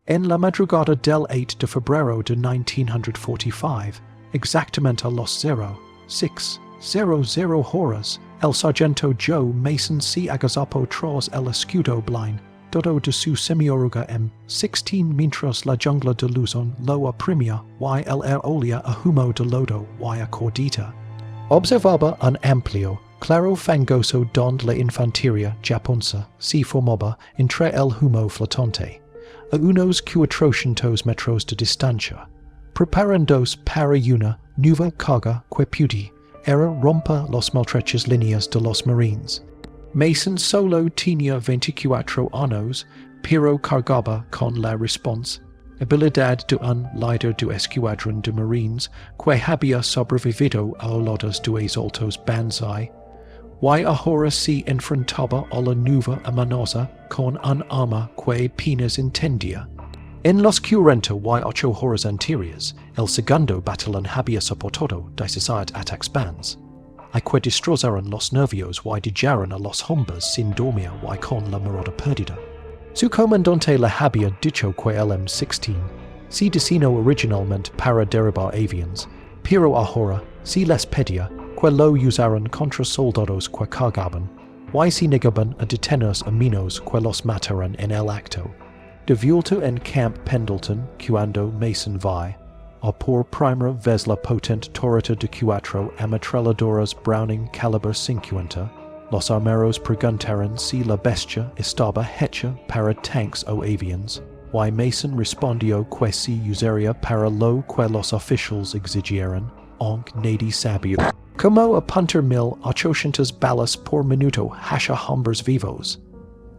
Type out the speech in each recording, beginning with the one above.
En la madrugada del 8 de febrero de 1945, exactamente a las 06:00 horas, el sargento Joe Mason se agazapó tras el escudo blind, todo de su semioruga M16 mientras la jungla de Luzon lo oprimía y el olía a humo de lodo y a cordita. Observaba un amplio, claro fangoso donde la infantería japonesa se formaba entre el humo flotante, a unos 400 metros de distancia, preparándose para una nueva carga que pudiera romper las maltrechas líneas de los marines. Mason solo tenía 24 años, pero cargaba con la responsabilidad de un líder de escuadrón de marines que había sobrevivido a oladas de altos banzai, y ahora se enfrentaba a la nueva amenaza con un arma que apenas entendía. En los 48 horas anteriores, el segundo batallón había soportado 17 ataques bands, y que destrozaron los nervios y dejaron a los hombres sin dormir y con la mirada perdida. Su comandante le había dicho que el M16 se diseñó originalmente para derribar aviones, pero ahora se les pedía que lo usaran contra soldados que cargaban, y se negaban a detenerse a menos que los mataran en el acto. De vuelta en Camp Pendleton, cuando Mason va a por primera vez la potente torreta de 4 ametralladoras Browning calibre 50, los armeros preguntaron si la bestia estaba hecha para tanks o aviones, y Mason respondió que se usaría para lo que los oficiales exigieran, aunque nadie sabía. Como apuntar 1800 balas por minuto hacia hombres vivos.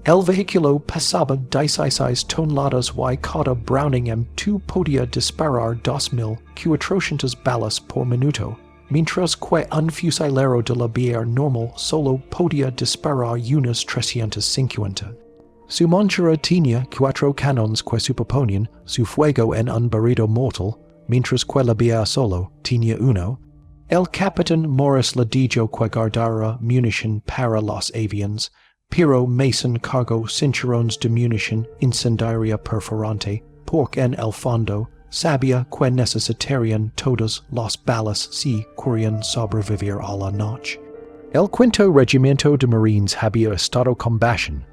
El vehículo pasaba 16 toneladas y cada Browning M2 podía disparar 2400 balas por minuto, mientras que un fusilero de la BR normal solo podía disparar unas 350. Su montura tenía 4 cañones que superponían su fuego en un barrido mortal, mientras que la BR solo tenía uno. El capitán Morris le dijo que guardara munición para los aviones, pero Mason cargó cinturones de munición incendiaria perforante, porque en el fondo sabía que necesitarían todas las balas si querían sobrevivir a la noche. El quinto regimiento de marines había estado combatiendo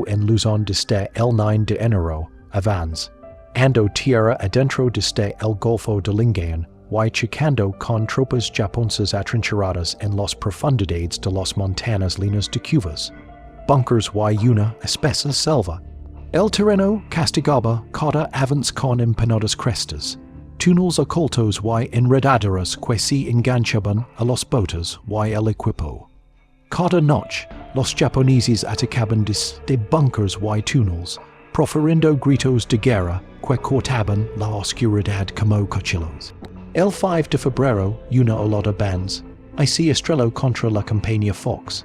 en Luzon desde el 9 de enero avance, ando tierra adentro desde el Golfo de Lingayen, y chocando con tropas japonesas atrincheradas en las profundidades de las montañas líneas de cuvas, bunkers y una espesa selva. El terreno castigaba cada avance con empinadas crestas, túneles ocultos y enredaderas que se enganchaban a los botes y el equipo. Cada noche, los japoneses atacaban desde bunkers y túneles, profiriendo gritos de guerra que cortaban la oscuridad como cuchillos. El 5 de febrero, una olada bands, y se estrelló contra la compañía Fox.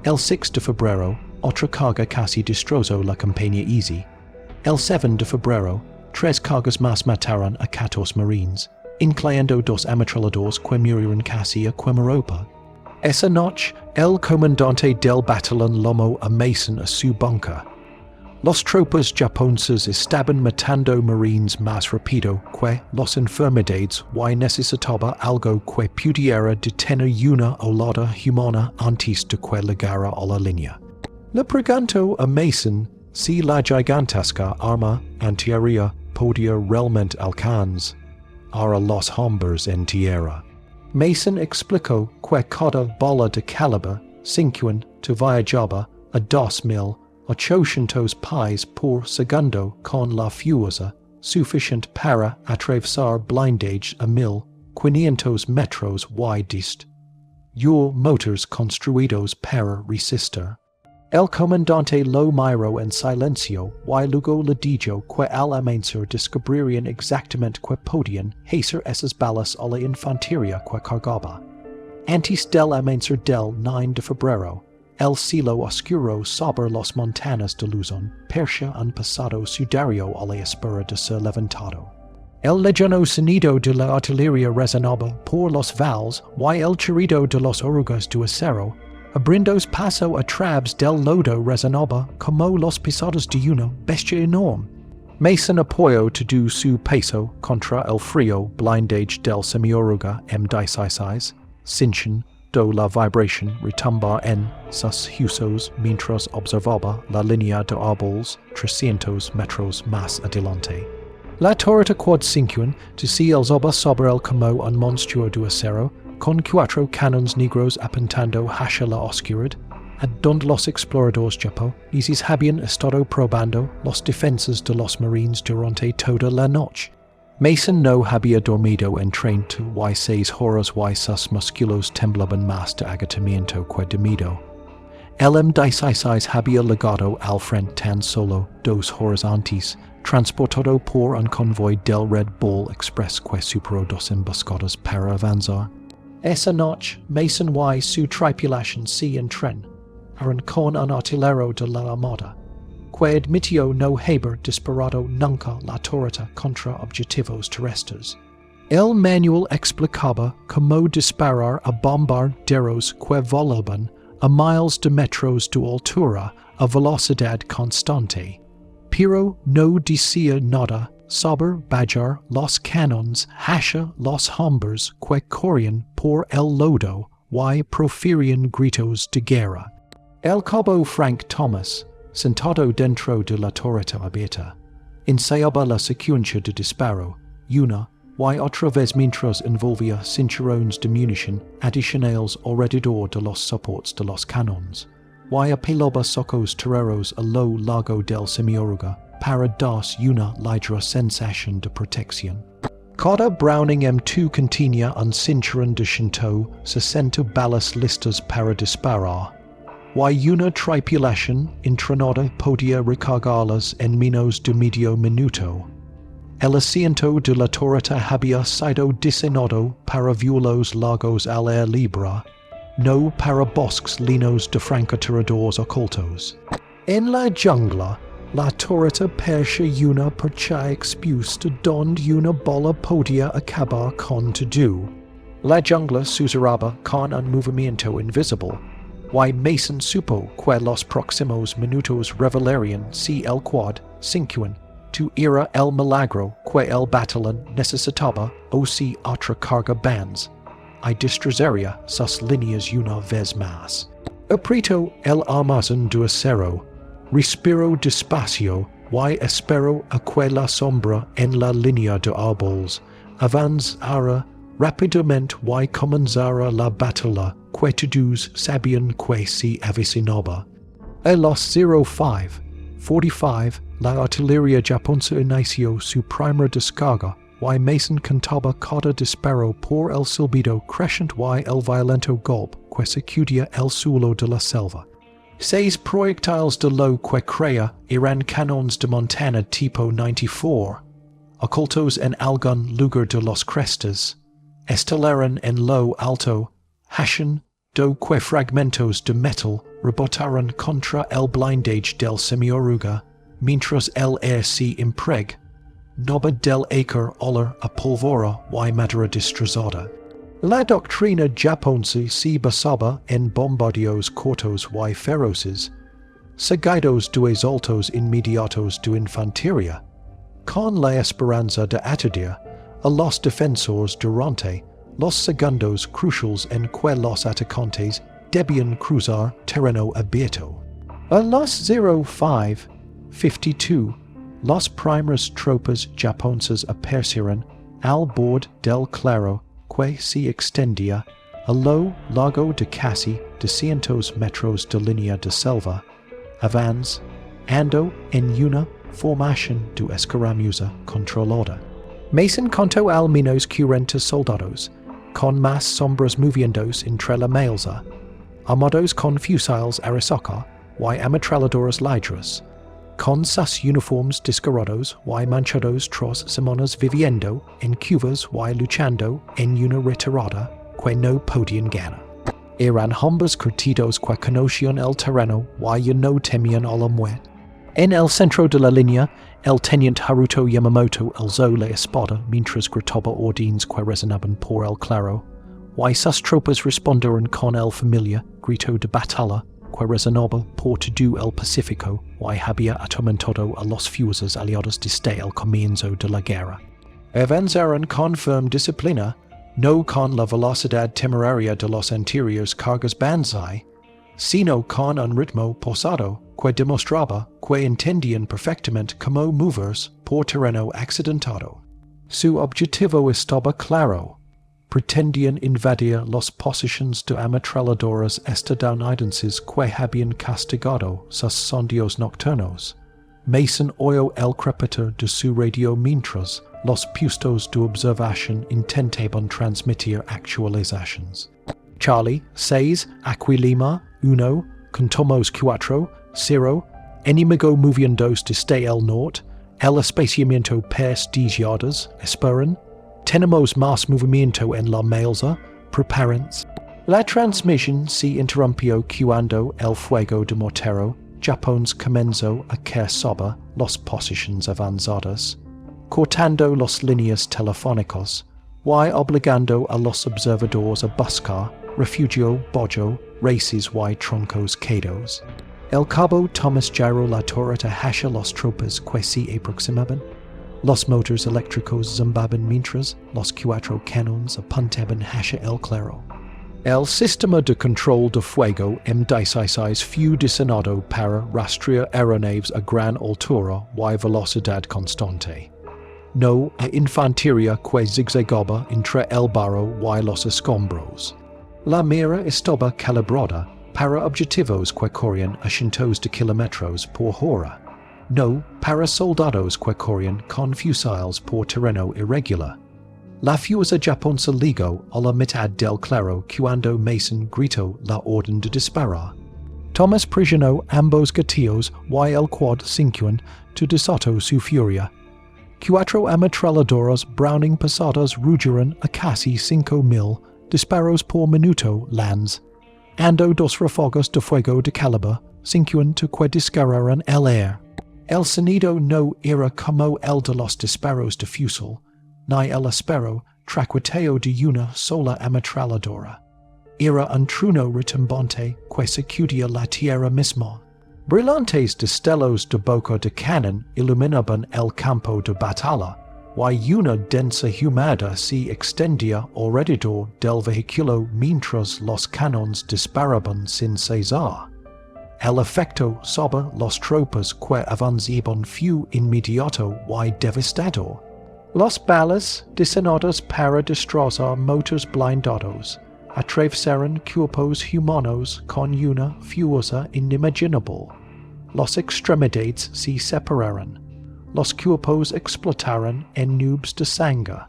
El 6 de febrero, otra carga casi destrozó la compañía Easy. El 7 de febrero, 3 cargas más mataron a 14 marines, incluyendo 2 ametralladoras que murieron casi a quemarropa. Esa noche, el comandante del batallón llamó a Mason a su bunker. Los tropas japonesas estaban matando marines más rápido que las enfermedades y necesitaba algo que pudiera detener una olada humana antes de que llegara a la línea. Le preguntó a Mason si la gigantesca arma antiaérea podía realmente alcanzar a los hombres en tierra. Mason explicó que cada bala de calibre 50 viajaba a 2800 pies por segundo con la fuerza suficiente para atravesar blindage a 1500 metros y dist. Motores construidos para resistir. El comandante lo miró en silencio y luego le dijo que al amanecer descubrirían exactamente que podían hacer esas balas a la infantería que cargaba. Antes del amanecer del 9 de febrero, el cielo oscuro sobre las montañas de Luzon percibía un pasado sudario a la espera de ser levantado. El lejano sonido de la artillería resonaba por los valles y el chirrido de las orugas de acero, abriendo paso a través del lodo resonaba como los pisadas de una bestia enorme. Mason apoyo to do su peso contra el frío blindage del semioruga decisisis, cinchen do la vibration retumbar en sus husos mientras observaba la línea de árboles 300 metros más adelante. La torreta Quad-50 to see el zoba sobre el Cómo un monstruo de acero, con 4 canones negros apuntando hacia la oscuridad, ad donde los exploradores Japo nisis habían estado probando los defensas de los marines durante toda la noche. Mason no había dormido en 36 horas y sus músculos temblaban más de agotamiento que de miedo. El M16 había llegado al frente tan solo 2 horas antes, transportado por un convoy del Red Bull Express que superó 2 emboscadas para avanzar. Esa noche, Mason y su tripulación se en tren, eran con un artillero de la Armada, que admitió no haber disparado nunca la torreta contra objetivos terrestres. El manual explicaba cómo disparar a bombarderos que volaban a miles de metros de altura a velocidad constante, pero no decía nada sobre bajar los cañones hacia los hombres que corrían por el lodo y proferían gritos de guerra. El cabo Frank Thomas, sentado dentro de la torreta abierta, ensayaba la secuencia de disparo, una y otra vez mientras envolvía cinturones de munición adicionales alrededor de los soportes de los cañones, y apelaba socos terreros a lo largo del semioruga para darse una ligera sensación de protección. Cada Browning M2 contenía un cinturón de 160 balas listas para disparar, y una tripulación entrenada podía recargarlas en menos de medio minuto. El asiento de la torreta había sido diseñado para vuelos largos al aire libre, no para bosques llenos de francotiradores ocultos. En la jungla, la torreta perseguía una percha expuesta donde una bola podía acabar con todo. La jungla susurraba con un movimiento invisible, y Mason supo que los próximos minutos revelarían si el Quad-50 era el milagro que el batallón necesitaba o si otra carga bands y destruiría sus líneas una vez más. Aprieto el armazón de acero, respiro despacio y espero a que la sombra en la línea de árboles avanzara rápidamente y comenzara la batalla que todos sabían que se avecinaba. A las 05:45 la artillería japonesa inició su primera descarga y Mason contaba cada disparo por el silbido creciente y el violento golpe que sacudía el suelo de la selva. 6 proyectiles de lo que creía eran cañones de montaña tipo 94, ocultos en algún lugar de los crestes, estelaron en lo alto, hacían do que fragmentos de metal rebotaron contra el blindage del semioruga, mientras el aire se impregnaba del éter olor a pólvora y madera destrozada. La doctrina japonesa se basaba en bombardeos cortos y feroces, seguidos de asaltos inmediatos de infantería, con la esperanza de aturdir a los defensores durante los segundos cruciales en que los atacantes debían cruzar terreno abierto. A las 05:52, las primeras tropas japonesas aparecieron al borde del claro que se extendía a lo largo de casi 200 metros de línea de selva, avanzando en una formación de escaramuza controlada. Mason contó al menos 40 soldados, con más sombras moviéndose entre la maleza, armados con fusiles Arisaka y ametralladoras ligras, con sus uniformes desgarrados y manchados tras semanas viviendo en cuvas y luchando en una retirada que no podían ganar. Eran hombres curtidos que conocían el terreno y no temían a la muerte. En el centro de la línea, el teniente Haruto Yamamoto alzó la espada mientras gritaba órdenes que resonaban por el claro, y sus tropas respondieron con el familiar grito de batalla que resonaba por todo el Pacífico, y había atormentado a los fuerzas aliados desde el comienzo de la guerra. Avanzaron con firme disciplina, no con la velocidad temeraria de los anteriores cargas banzai, sino con un ritmo pausado que demostraba que entendían perfectamente cómo moverse por terreno accidentado. Su objetivo estaba claro. Pretendían invadir las posiciones de ametralladoras estadounidenses que habían castigado sus sondeos nocturnos. Mason oyó el crepitar de su radio mientras los puestos de observación intentaban transmitir actualizaciones. Charlie 6, Aquilima 1, Contomos 4, 0, enemigo moviéndose desde el norte, el espaciamiento per 10 yardas, esperan. Tenemos más movimiento en la melza, prepárense. La transmisión se interrumpió cuando el fuego de mortero Japón comenzó a caer sobre las posiciones avanzadas, cortando las líneas telefónicas y obligando a los observadores a buscar refugio bajo raíces y troncos caídos. El cabo Thomas giró la torreta hacia las tropas que se aproximaban. Los motores eléctricos zumbaban mientras los 4 cañones apuntaban hacia el claro. El sistema de control de fuego M16 fue diseñado para rastrear aeronaves a gran altura y velocidad constante. No a infantería que zigzagaba entre el barro y los escombros. La mira estaba calibrada para objetivos que corrían a cientos de kilómetros por hora. No para soldados que corrían con fusiles por terreno irregular. La fuerza japonesa ligó a la mitad del claro cuando Mason gritó la orden de disparar. Thomas prisionó ambos gatillos y el Quad-50 desató su furia. 4 ametralladoras Browning pesadas rugieron a casi 5,000 disparos por minuto lands, ando 2 ráfagas de fuego de calibre 50 que dispararon el aire. El sonido no era como el de los disparos de fusil, ni el espero traqueteo de una sola ametralladora. Era un trueno retumbante que sacudía la tierra misma. Brillantes destellos de boca de cañón iluminaban el campo de batalla, y una densa humedad se extendía alrededor del vehículo mientras los cañones disparaban sin cesar. El efecto sobre las tropas que avanzaban fue inmediato y devastador. Las balas, diseñadas para destrozar motores blindados, atravesaron cuerpos humanos con una fuerza inimaginable. Las extremidades se separaron. Los cuerpos explotaron en nubes de sangre.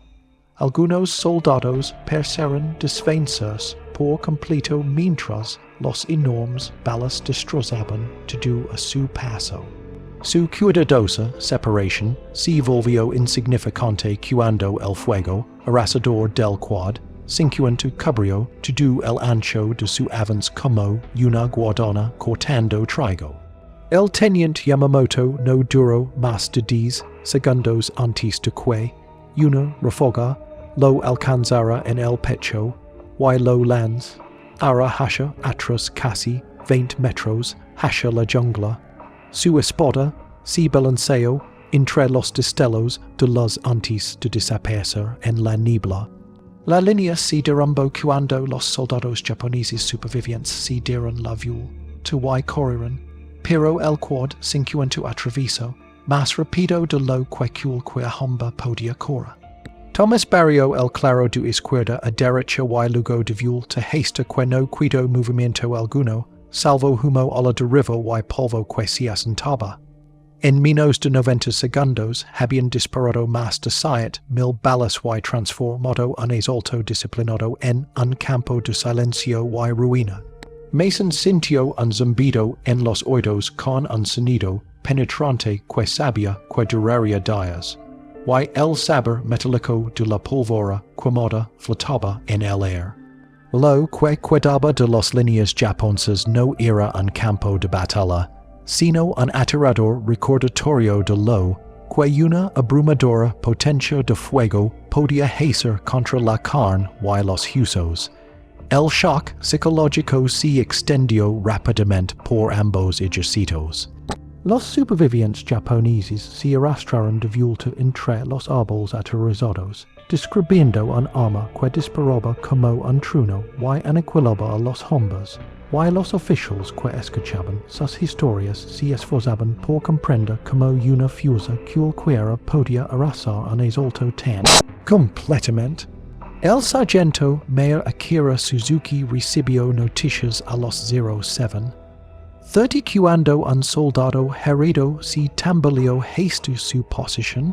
Algunos soldados parecieron desvanecidos por completo mientras los enormes balas destrozaban todo a su paso. Su cuidadosa separación se volvió insignificante cuando el fuego arrasador del Quad-50 cubrió todo el ancho de su avance como una guardona cortando trigo. El teniente Yamamoto no duró más de 10 segundos antes de que una ráfaga lo alcanzara en el pecho y lo lanzó hacia atrás casi 20 metros hacia la jungla. Su espada se balanceó entre los destellos de luz antes de desaparecer en la niebla. La línea se derrumbó cuando los soldados japoneses supervivientes se dieron la vuelta y corrieron, pero el Quad-50 atravesó más rápido de lo que cualquier hombre podía correr. Thomas barrió el claro de izquierda a derecha y luego de vuelta hasta que no quedó movimiento alguno, salvo humo a la deriva y polvo que se asentaba. En menos de 90 segundos habían disparado más de 7,000 balas y transformado un asalto disciplinado en un campo de silencio y ruina. Mason sintió un zumbido en los oídos con un sonido penetrante que sabía que duraría días, y el sabor metálico de la pólvora quemada flotaba en el aire. Lo que quedaba de las líneas japonesas no era un campo de batalla, sino un aterrador recordatorio de lo que una abrumadora potencia de fuego podía hacer contra la carne y los huesos. El shock psicológico se extendió rápidamente por ambos ejércitos. Los supervivientes japoneses se arrastraron de vuelta entre los árboles aterrorizados, describiendo un arma que disparaba como un trueno y aniquilaba a los hombres, y los oficiales que escuchaban sus historias se esforzaban por comprender como una fuerza cualquiera podía arrasar un asalto tan completamente. El sargento mayor Akira Suzuki recibió noticias a los 07. 30 cuando un soldado herido se tambaleó hacia su posición,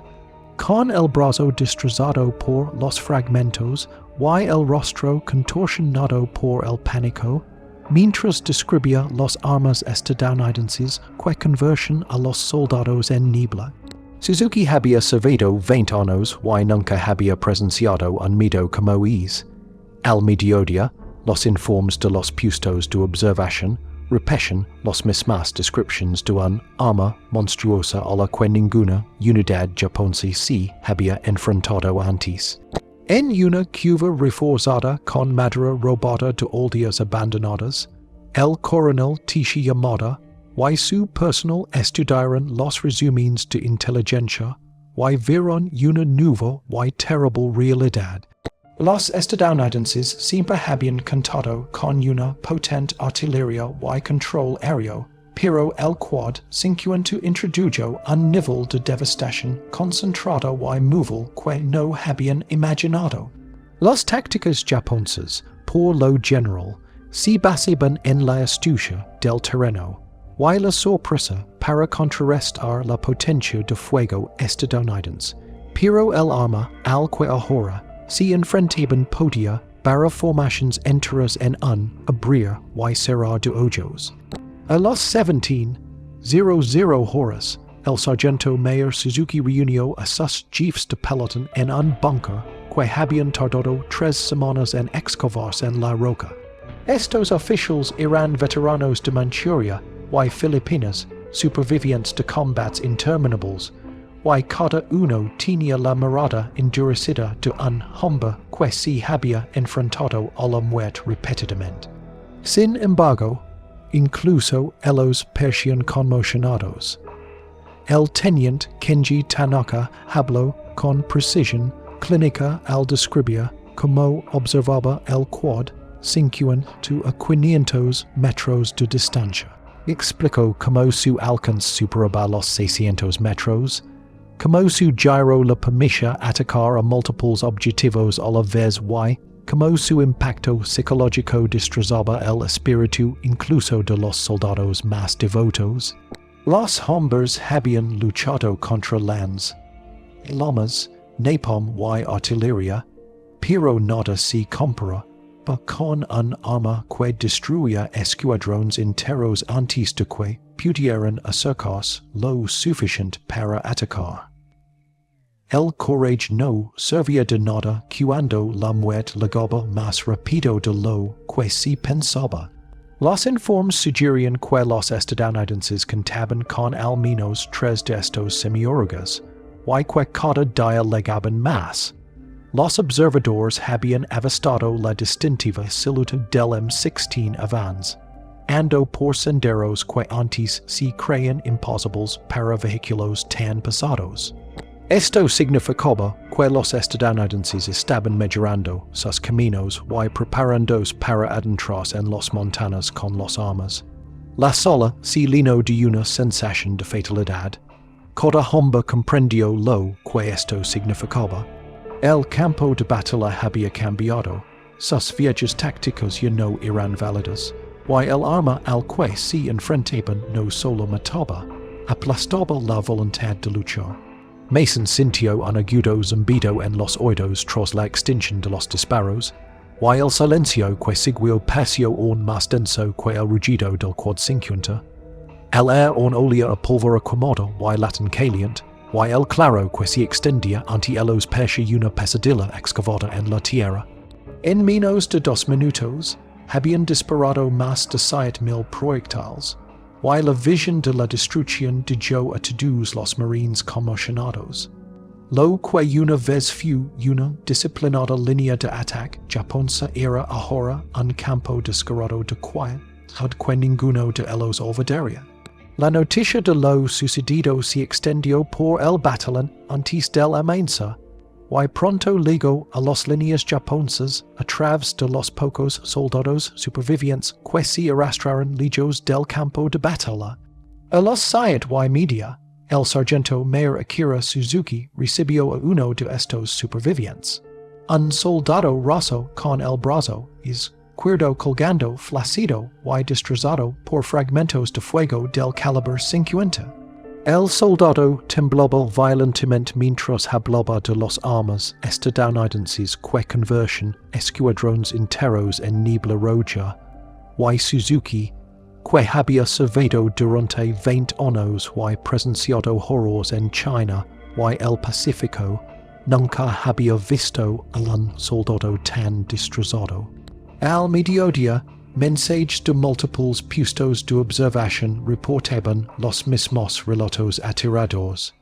con el brazo destrozado por los fragmentos y el rostro contorsionado por el pánico, mientras describía las armas estadounidenses que convertían a los soldados en niebla. Suzuki había servido 20 años y nunca había presenciado un miedo como es. Al mediodía, los informes de los puestos de observación repiten las mismas descripciones de un arma monstruosa a la que ninguna unidad japonesa se había enfrentado antes. En una cueva reforzada con madera robada de aldeas abandonadas, el coronel Tishi Yamada y su personal estudiaron los resúmenes de inteligencia y vieron una nueva y terrible realidad. Los estadounidenses siempre habían contado con una potente artillería y control aéreo, pero el Quad-50 introdujo un nivel de devastación concentrado y móvil que no habían imaginado. Las tácticas japonesas, por lo general, se basaban en la astucia del terreno, y la sorpresa para contrarrestar la potencia de fuego estadounidense, pero el arma al que ahora se enfrentaban podía para formaciones enteras en un abrir y cerrar de ojos. A las 17:00 horas, el sargento mayor Suzuki reunió a sus jefes de pelotón en un búnker que habían tardado 3 semanas en excavarse en la roca. Estos oficiales eran veteranos de Manchuria y Filipinas, supervivientes de combates interminables, y cada uno tenía la mirada endurecida de un hombre que se había enfrentado a la muerte repetidamente. Sin embargo, incluso ellos parecían conmocionados. El teniente Kenji Tanaka habló con precisión clínica al describir cómo observaba el Quad-50 a 500 metros de distancia. Explicó cómo su alcance superaba los 600 metros, cómo su gyro le permitía atacar a múltiples objetivos a la vez y cómo su impacto psicológico destrozaba el espíritu incluso de los soldados más devotos. Los hombres habían luchado contra lomas, napalm y artillería, pero nada se compara con un arma que destruía escuadrones enteros antes de que pudieran acercarse lo suficiente para atacar. El coraje no servía de nada cuando la muerte llegaba más rápido de lo que se pensaba. Los informes sugerían que los estadounidenses contaban con al menos 3 de estos semiórugas, y que cada día llegaban más. Los observadores habían avistado la distintiva silueta del M16 avance, ando por senderos que antes se creían imposibles para vehículos tan pesados. Esto significaba que los estadounidenses estaban mejorando sus caminos y preparándose para adentrarse en las montañas con las armas. La sala se llenó de una sensación de fatalidad. Cada hombre comprendió lo que esto significaba. El campo de batalla había cambiado, sus viejas tácticas ya no eran válidas, y el arma al que se enfrentaban no solo mataba, aplastaba la voluntad de luchar. Mason sintió un agudo zumbido en los oídos tras la extinción de los disparos, y el silencio que siguió pareció aún más denso que el rugido del Quad-50. El aire aún olía a pólvora quemada y latón caliente, y el claro que se extendía ante ellos parecía una pesadilla excavada en la tierra. En menos de 2 minutos, habían disparado más de 7,000 proyectiles, y la visión de la destrucción dejó a todos los marines conmocionados. Lo que una vez fu una disciplinada línea de ataque japonesa era ahora un campo descarado de quiet, que ninguno de ellos olvidaría. La noticia de lo sucedido se extendió por el batallón antes del amanecer, y pronto llegó a las líneas japonesas a través de los pocos soldados supervivientes que se arrastraron lejos del campo de batalla. A las 7:30, el sargento mayor Akira Suzuki recibió a uno de estos supervivientes. Un soldado roso con el brazo izquierdo colgando flácido y destrozado por fragmentos de fuego del calibre 50. El soldado temblaba violentamente mientras hablaba de las armas estadounidenses que convertían escuadrones enteros en niebla roja, y Suzuki, que había servido durante 20 años y presenciado horrores en China y el Pacífico, nunca había visto a un soldado tan destrozado. Al mediodía, mensajes de múltiples puestos de observación reportaban los mismos relatos aterradores.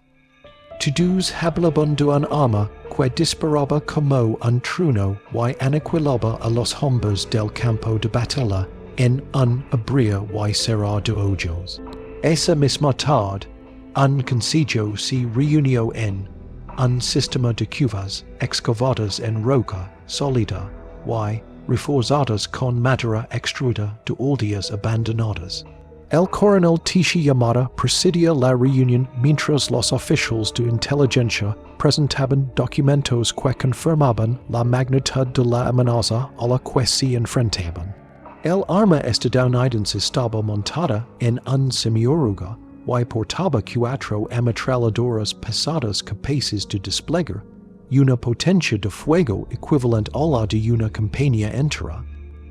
Todos hablaban de un arma que disparaba como un trueno y aniquilaba a los hombres del campo de batalla en un abrir y cerrar de ojos. Esa misma tarde, un concilio se reunió en un sistema de cuvas excavadas en roca sólida y reforzadas con madera extruida de aldeas abandonadas. El coronel Tishi Yamada presidía la reunión mientras los oficiales de inteligencia presentaban documentos que confirmaban la magnitud de la amenaza a la que se enfrentaban. El arma estadounidense estaba montada en un semioruga y portaba 4 ametralladoras pesadas capaces de desplegar una potencia de fuego equivalente a la de una campaña entera.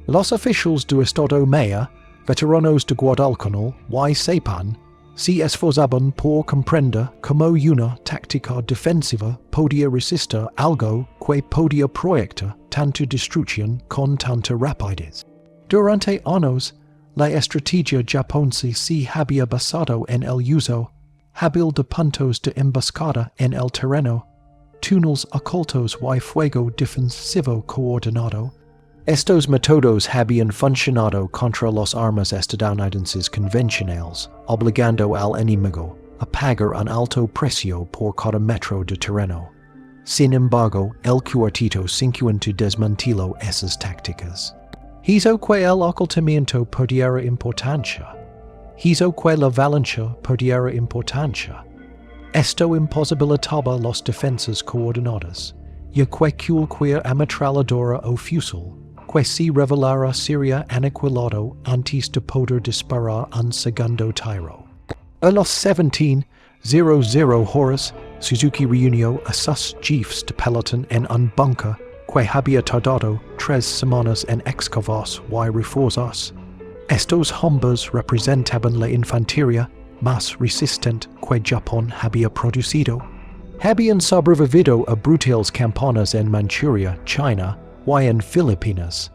Los oficiales de Estado Mayor, veteranos de Guadalcanal y Saipan, se esforzaban por comprender cómo una táctica defensiva podía resistir algo que podía proyectar tanta destrucción con tanta rapidez. Durante años, la estrategia japonesa se había basado en el uso hábil de puntos de emboscada en el terreno, túneles ocultos y fuego defensivo coordinado. Estos métodos habían funcionado contra las armas estadounidenses convencionales, obligando al enemigo a pagar un alto precio por cada metro de terreno. Sin embargo, el cuarteto 50 desmanteló esas tácticas. Hizo que el ocultamiento perdiera importancia. Hizo que la valencia perdiera importancia. Esto imposibilitaba las defensas coordinadas, y que cualquier ametralladora o fusil que se revelara sería aniquilado antes de poder disparar un segundo tiro. A las 17:00 horas, Suzuki reunió a sus jefes de pelotón en un bunker que había tardado 3 semanas en excavarse y reforzarse. Estos hombres representaban la infantería más resistente que Japón había producido. Habían sobrevivido a brutales campañas en Manchuria, China y en Filipinas.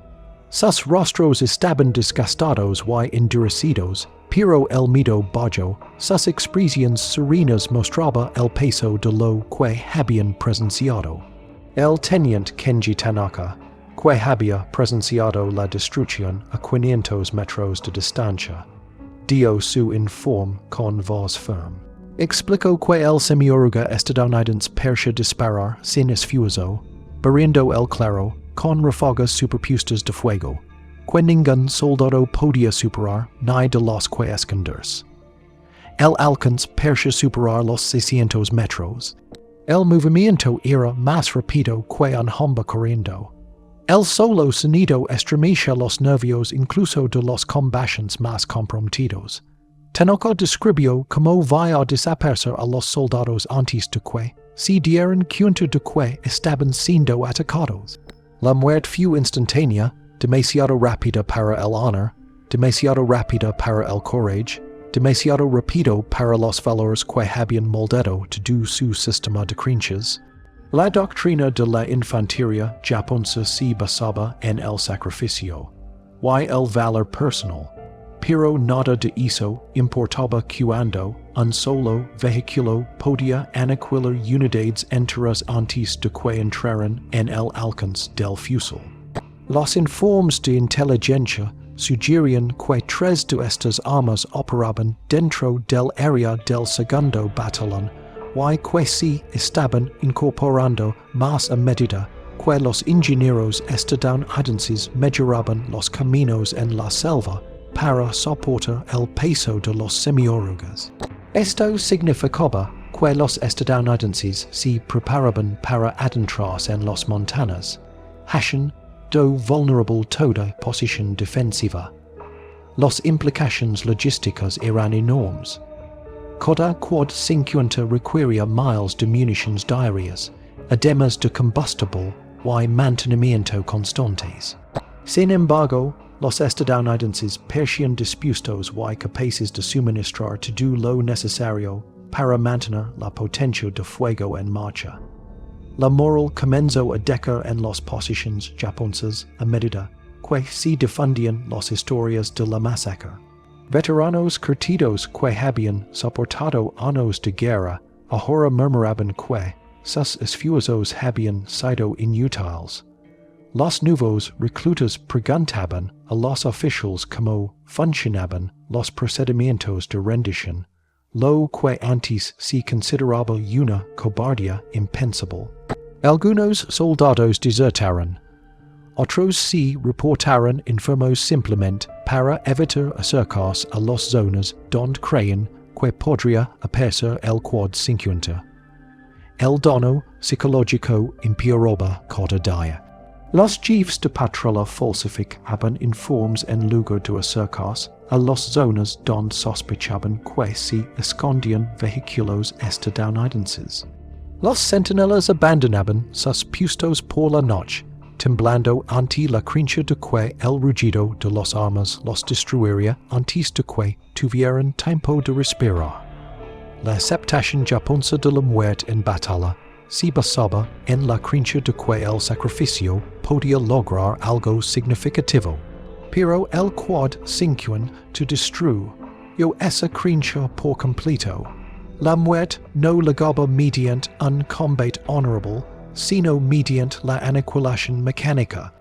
Sus rostros estaban desgastados y endurecidos, pero el miedo bajó. Sus expresiones serenas mostraba el peso de lo que habían presenciado. El teniente Kenji Tanaka, que había presenciado la destrucción a 500 metros de distancia, dio su informe con voz firme. Explicó que el semioruga estadounidense persia disparar sin esfuerzo, barriendo el claro con ráfagas superpuestas de fuego, que ningún soldado podía superar ni de los que esconderse. El alcance persia superar los 600 metros. El movimiento era más rápido que un hombre corriendo. El solo sonido estremecía los nervios incluso de los combatientes más comprometidos. Tanaka describió cómo vaya a desaparecer a los soldados antes de que se dieran cuenta de que estaban siendo atacados. La muerte fue instantánea, demasiado rápida para el honor, demasiado rápida para el coraje, demasiado rápido para los valores que habían moldado todo su sistema de creencias. La doctrina de la infantería japonesa se basaba en el sacrificio y el valor personal, pero nada de eso importaba cuando un solo vehiculo podia anaquila unidades enteras antis de que entraran en el alcance del fusil. Los informes de inteligencia sugerían que tres de estas armas operaban dentro del área del segundo batallón, y que se estaban incorporando más a medida que los ingenieros estadounidenses mejoraban los caminos en la selva para soportar el peso de los semiórugas. Esto significaba que los estadounidenses se preparaban para adentrarse en las montañas, hacen do vulnerable toda posición defensiva. Las implicaciones logísticas eran enormes. Cada Quad-50 requería miles de municiones diarias, además de combustible y mantenimiento constantes. Sin embargo, los estadounidenses parecían dispuestos y capaces de suministrar todo lo necesario para mantener la potencia de fuego en marcha. La moral comenzó a decaer en las posiciones japonesas a medida que se difundían las historias de la masacre. Veteranos curtidos que habían soportado años de guerra ahora murmuraban que sus esfuerzos habían sido inútiles. Los nuevos reclutas preguntaban a los oficiales cómo funcionaban los procedimientos de rendición, lo que antes se consideraba una cobardía impensable. Algunos soldados desertaron. Otros se reportaron enfermos simplemente para evitar acercarse a las zonas donde creían que podría aparecer el Quad-50. El daño psicológico empeoraba cada día. Los jefes de patrulla falsificaban informes en lugar de acercarse a las zonas donde sospechaban que se escondían vehículos estadounidenses. Los centinelas abandonaban sus puestos por la noche, temblando ante la creencia de que el rugido de las armas los destruiría antes de que tuvieran tiempo de respirar. La aceptación japonesa de la muerte en batalla se basaba en la creencia de que el sacrificio podía lograr algo significativo, pero el Quad-50 destruyó esa creencia por completo. La muerte no llegaba mediante un combate honorable, sino mediante la aniquilación mecánica.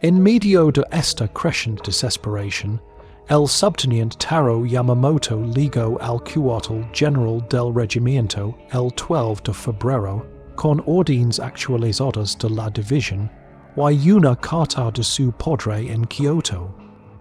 En medio de esta creciente desesperación, el subteniente Taro Yamamoto ligó al cuartel general del regimiento el 12 de febrero con órdenes actualizadas de la división y una carta de su padre en Kioto.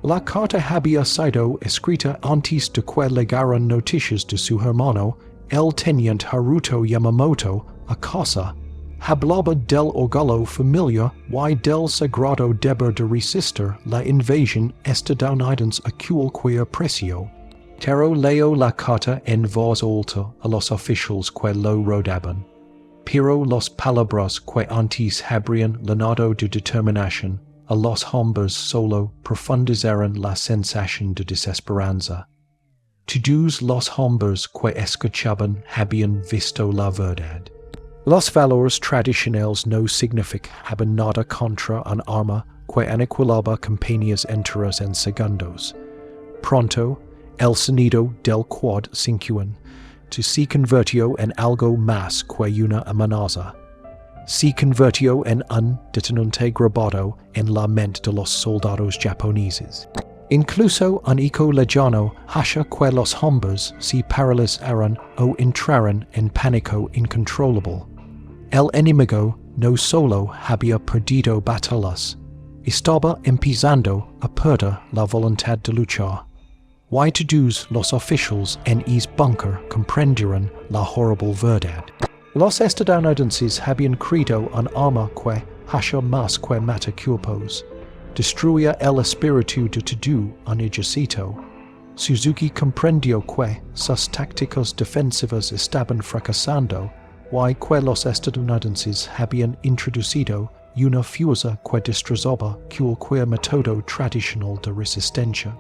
La carta había sido escrita antes de que llegaran noticias de su hermano, el teniente Haruto Yamamoto, a casa. Hablaba del orgullo familiar y del sagrado deber de resistir la invasión estadounidense a cualquier precio. Taro leyó la carta en voz alta a los oficiales que lo rodeaban, pero las palabras que antes habrían llenado de determinación a los hombres solo profundizaron la sensación de desesperanza. Todos los hombres que escuchaban habían visto la verdad. Los valores tradicionales no significaban nada contra un arma que aniquilaba compañías enteras en segundos. Pronto, el sonido del Quad-50 se convirtió en algo más que una amenaza. Se convirtió en un detonante grabado en la mente de los soldados japoneses. Incluso un eco lejano hacía que los hombres se paralizaran o entraran en pánico incontrolable. El enemigo no solo había perdido batallas, estaba empezando a perder la voluntad de luchar. Y todos los oficiales en ese búnker comprendieron la horrible verdad. Los estadounidenses habían creado un arma que hacía más que matar cuerpos. Destruía el espíritu de todo un ejército. Suzuki comprendió que sus tácticas defensivas estaban fracasando y que los estadounidenses habían introducido una fuerza que destrozaba cualquier método tradicional de resistencia.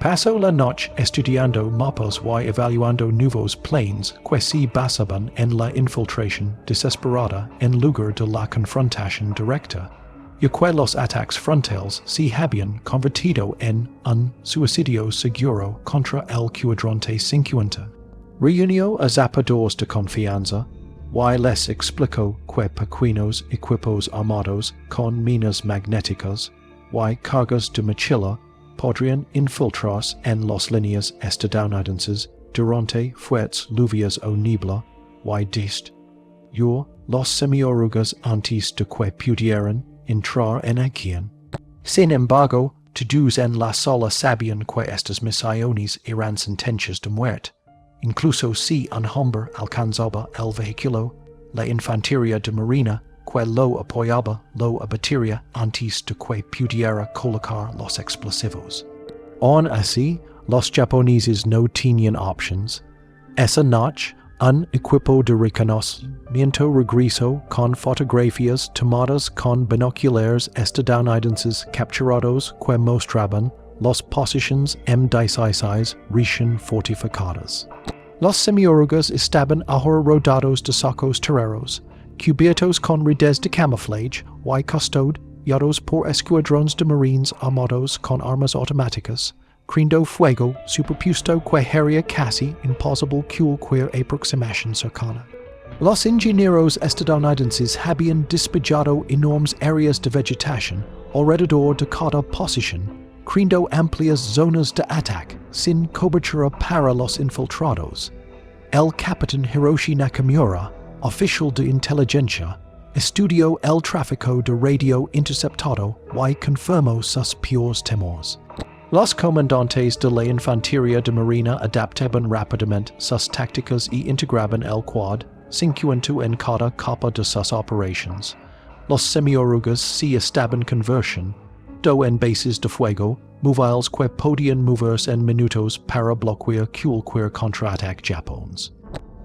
Pasó la noche estudiando mapas y evaluando nuevos planes que se basaban en la infiltración desesperada en lugar de la confrontación directa, y que los ataques frontales se habían convertido en un suicidio seguro contra el cuadrante 50. Reunio a zapadores de confianza, y les explico que pequeños equipos armados con minas magnéticas y cargas de mochila podrían infiltrarse en las líneas estadounidenses durante fuertes lluvias o niebla y dist. Yo los semiorugas antes de que pudieran entrar en acción. Sin embargo, todos en la sala sabían que estas misiones eran sentencias de muerte. Incluso si un hombre alcanzaba el vehículo, la infantería de marina que lo apoyaba lo abatiría antes de que pudiera colocar los explosivos. Aún así, los japoneses no tenían options. Esa noche, un equipo de reconocimiento regresó con fotografías tomadas con binoculares estadounidenses capturados que mostraban las posiciones M16 recién fortificadas. Los semiorugas estaban ahora rodeados de sacos terreros, cubiertos con redes de camuflaje y custodiados por escuadrones de marines armados con armas automáticas, creando fuego superpuesto que haría casi imposible cualquier aproximación cercana. Los ingenieros estadounidenses habían despejado enormes áreas de vegetación alrededor de cada posición, creando amplias zonas de ataque sin cobertura para los infiltrados. El capitán Hiroshi Nakamura, oficial de inteligencia, estudió el tráfico de radio interceptado y confirmó sus peores temores. Los comandantes de la infantería de marina adaptaban rápidamente sus tácticas y integraban el Quad-50 en cada capa de sus operaciones. Los semiorugas se estaban conversión en bases de fuego móviles que podían moverse en minutos para bloquear cualquier contraataque japonés.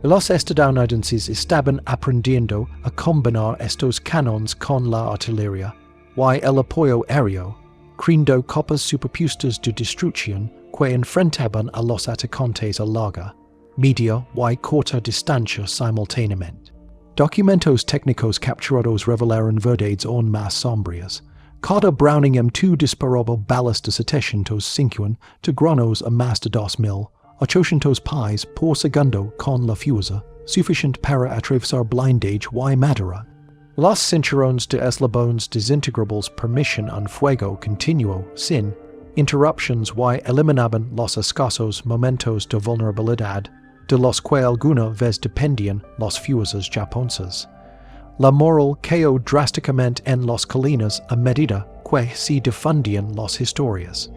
Los estadounidenses estaban aprendiendo a combinar estos cañones con la artillería y el apoyo aéreo, creando copas superpuestas de destrucción que enfrentaban a los atacantes a larga, media y corta distancia simultáneamente. Documentos técnicos capturados revelaron verdades aún más sombrías. Cada Browning M2 disparaba balas de 750 granos a más de 2,800 pies por segundo con la fuerza suficiente para atravesar blindage y madera. Los cinturones de eslabones desintegrables permitían un fuego continuo sin interruptions y eliminaban los escasos momentos de vulnerabilidad de los que alguna vez dependían las fuerzas japonesas. La moral cayó drásticamente en las colinas a medida que se difundían las historias.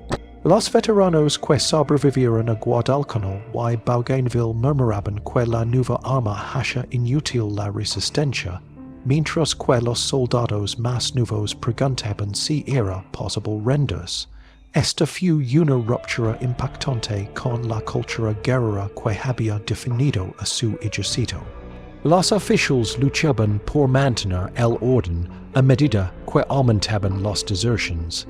Los veteranos que sobrevivieron a Guadalcanal y Bougainville murmuraban que la nueva arma hacía inútil la resistencia, mientras que los soldados más nuevos preguntaban si era posible rendirse. Esta fue una ruptura impactante con la cultura guerrera que había definido a su ejército. Los oficiales luchaban por mantener el orden a medida que aumentaban las deserciones.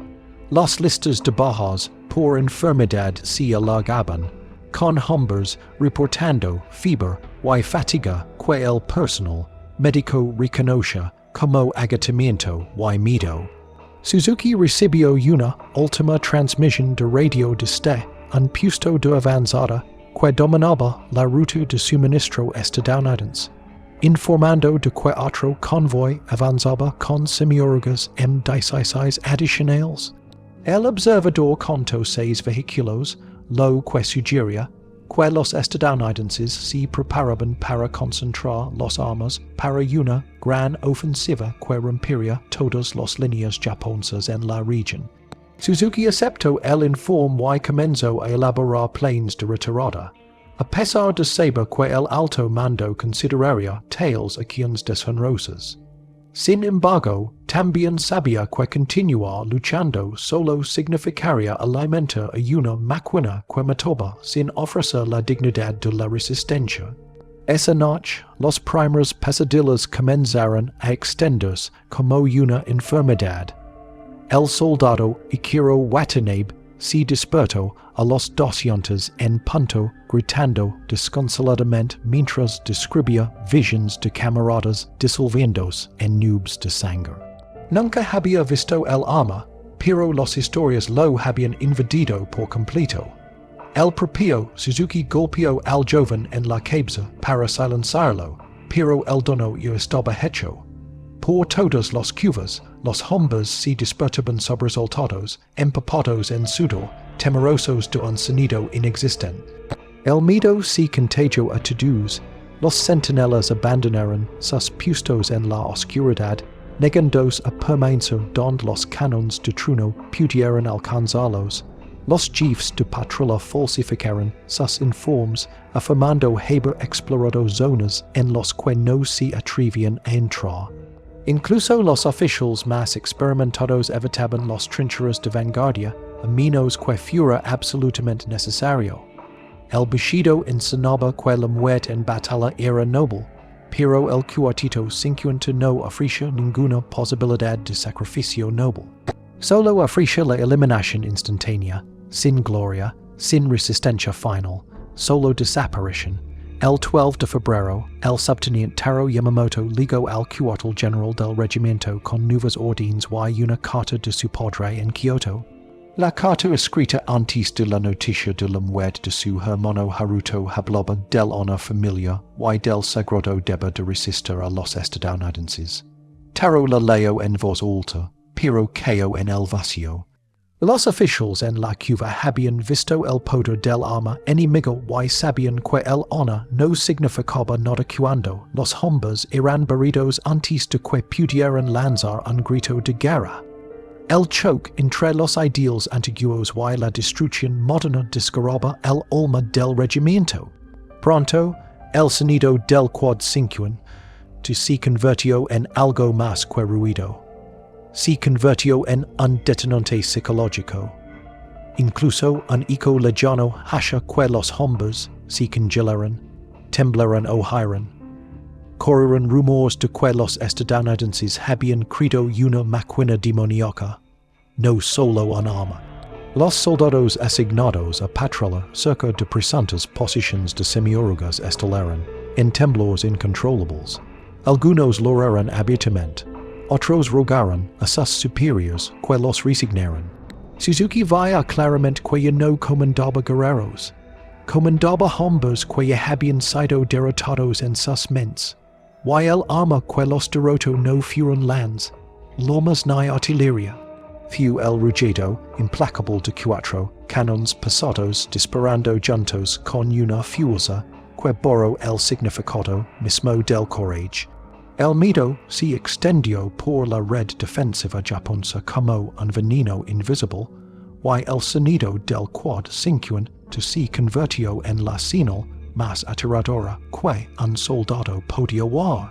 Las listas de bajas por enfermedad se alargaban, con hombres reportando fiebre y fatiga que el personal médico reconocía como agotamiento y miedo. Suzuki recibió una última transmisión de radio desde un puesto de avanzada que dominaba la ruta de suministro estadounidense, informando de que otro convoy avanzaba con semiorugas M16 adicionales. El observador contó 6 vehículos, lo que sugería que los estadounidenses se preparaban para concentrar las armas para una gran ofensiva que rompería todas las líneas japonesas en la región. Suzuki aceptó el informe y comenzó a elaborar planes de retirada, a pesar de saber que el alto mando consideraría tales acciones deshonrosas. Sin embargo, también sabía que continuar luchando solo significaría alimentar a una máquina que mataba sin ofrecer la dignidad de la resistencia. Esa noche, los primeros pesadillas comenzaron a extenderse como una enfermedad. El soldado Ikiro Watanabe se despertó a los 200 en punto gritando desconsoladamente mientras describía visiones de camaradas disolviéndose en nubes de sangre. Nunca había visto el arma, pero las historias lo habían invadido por completo. El propio Suzuki golpeo al joven en la cabeza para silenciarlo, pero el dono yo estaba hecho. Por todos los cuvas, los hombres se despertaban sobresaltados, empapados en sudor, temerosos de un sonido inexistente. El miedo se contagió a todos. Los centinelas abandonaron sus puestos en la oscuridad, negándose a permanecer donde los canons de trueno pudieran alcanzarlos. Los jefes de patrulla falsificaron sus informes, afirmando haber explorado zonas en las que no se atrevían a entrar. Incluso los oficiales más experimentados evitaban las trincheras de vanguardia, a menos que fuera absolutamente necesario. El bushido enseñaba que la muerte en batalla era noble, pero el Quad-50 no ofrecía ninguna posibilidad de sacrificio noble. Solo ofrecía la eliminación instantánea, sin gloria, sin resistencia final, solo desaparición. El 12 de febrero, el subteniente Taro Yamamoto ligó al cuartel general del regimiento con nuevas órdenes y una carta de su padre en Kioto. La carta escrita antes de la noticia de la muerte de su hermano Haruto hablaba del honor familiar y del sagrado deber de resistir a los estadounidenses. Taro la leyó en voz alta, pero cayó en el vacío. Los oficiales en la cuva habían visto el poder del arma enemigo y sabían que el honor no significaba nada cuando los hombres eran beridos antes de que pudieran lanzar un grito de guerra. El choque entre los ideales antiguos y la destrucción moderna desgarraba el alma del regimiento. Pronto, el sonido del Quad-50 se convirtió en algo más que ruido. Se convirtió en un detonante psicológico. Incluso un eco lejano hacía que los hombres se congelaran, temblaran o huyeran. Corrieron rumores de que los estadounidenses habían creado una máquina demoníaca, no solo un arma. Los soldados asignados a patrulla cerca de presuntas posiciones de semiórugas estelaran en temblores incontrolables. Algunos lo eran abiertamente. Otros rogaron a sus superiores que los resignaran. Suzuki veía claramente que ya no comandaba guerreros. Comandaba hombres que ya habían sido derrotados en sus mentes. Y el arma que los derrotó no fueron lanzas, lomas ni artillería. Fue el rugido implacable de cuatro canons pesados disparando juntos con una fuerza que borró el significado mismo del coraje. El miedo se extendió por la red defensiva japonesa como un veneno invisible, y el sonido del Quad-50 se convirtió en la señal más aterradora que un soldado podía ver.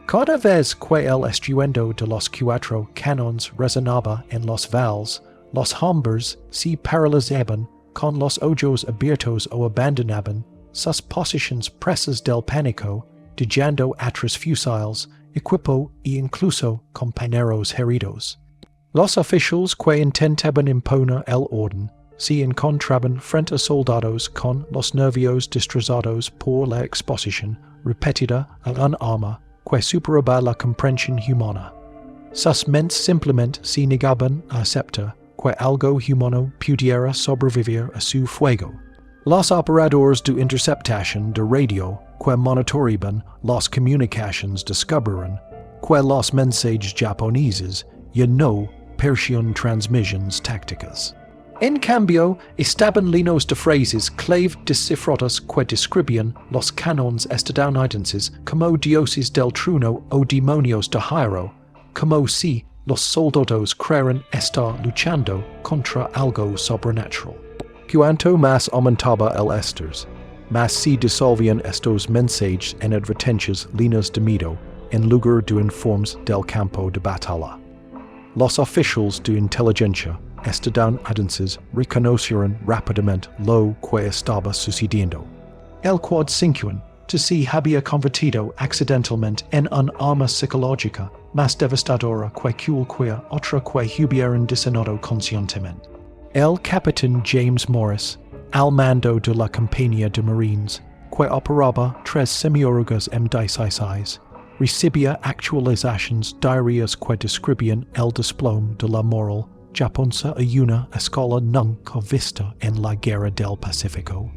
Cada vez que el estruendo de los cuatro canones resonaba en los valles, los hombres se paralizaban con los ojos abiertos o abandonaban sus posiciones presas del pánico, dejando atrás fusiles, equipo e incluso compañeros heridos. Los oficiales que intentaban imponer el orden se encontraban frente a soldados con los nervios destrozados por la exposición repetida a un arma que superaba la comprensión humana. Sus mentes simplemente se negaban a aceptar que algo humano pudiera sobrevivir a su fuego. Los operadores de interceptación de radio que monitoreaban las comunicaciones descubrieron que los mensajes japoneses ya no percibían transmisiones tácticas. En cambio, estaban llenos de frases clave descifradas que describían los canones estadounidenses como dioses del trueno o demonios de Hiro, como si los soldados creyeran estar luchando contra algo sobrenatural. Cuanto más aumentaba el estrés, más se disolvían estos mensajes en advertencias llenas de miedo en lugar de informes del campo de batalla. Los oficiales de inteligencia estadounidenses reconocieron rápidamente lo que estaba sucediendo. El Quad-50 se había convertido accidentalmente en un arma psicológica más devastadora que cualquier otra que hubieran diseñado conscientemente. El capitán James Morris, al mando de la compañía de Marines, que operaba 3 semiórugas M16, recibía actualizaciones diarias que describían el desplome de la moral japonesa a una escala nunca vista en la guerra del Pacífico.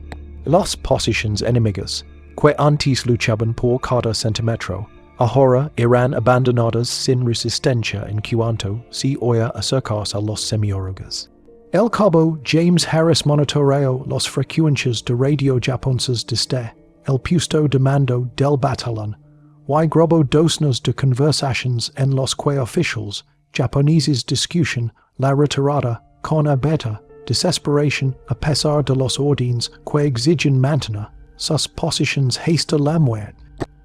Las posiciones enemigas, que antes luchaban por cada centímetro, ahora eran abandonadas sin resistencia en cuanto se oía acercarse a los semiórugas. El cabo James Harris monitoreó las frecuencias de radio japonesas desde el puesto de mando del batallón, y grabó dosnos de conversaciones en los que oficiales japoneses discutían la retirada con abierta desesperación a pesar de los órdenes que exigen mantener sus posiciones hasta la muerte.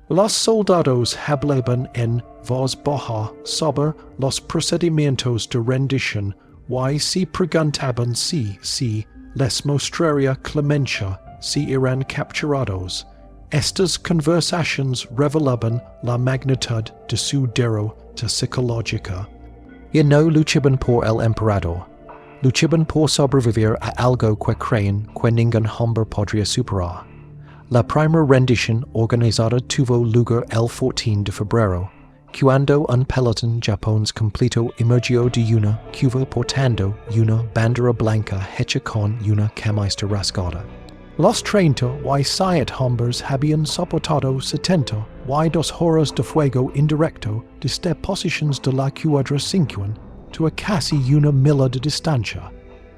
Los soldados hablaban en voz baja sobre los procedimientos de rendición y se preguntaban si les mostraría clemencia si eran capturados. Estas conversaciones revelaban la magnitud de su derrota psicológica. Y no luchaban por el emperador, luchaban por sobrevivir a algo que creen que ningún hombre podría superar. La primera rendición organizada tuvo lugar el 14 de febrero, cuando un pelotón japonés completo emergió de una cueva portando una bandera blanca hecha con una camisa rasgada. Los 30 y 7 hombres habían soportado 70 y 2 horas de fuego indirecto desde posiciones de la cuadra 50 a casi una milla de distancia.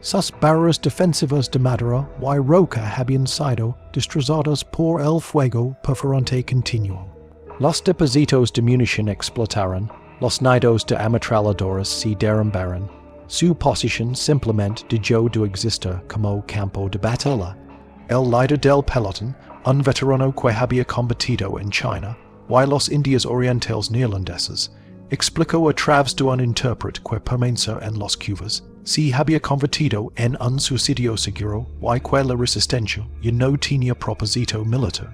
Sus barreras defensivas de madera y roca habían sido destrozadas por el fuego perforante continuo. Los depósitos de munición explotaron, los nidos de ametralladoras se derrumbaron. Su posición simplemente dejó de existir como campo de batalla. El líder del pelotón, un veterano que había combatido en China y los Indias Orientales neerlandeses, explicó a través de un intérprete que permaneció en las cuvas se había convertido en un suicidio seguro y que la resistencia ya no tenía propósito militar.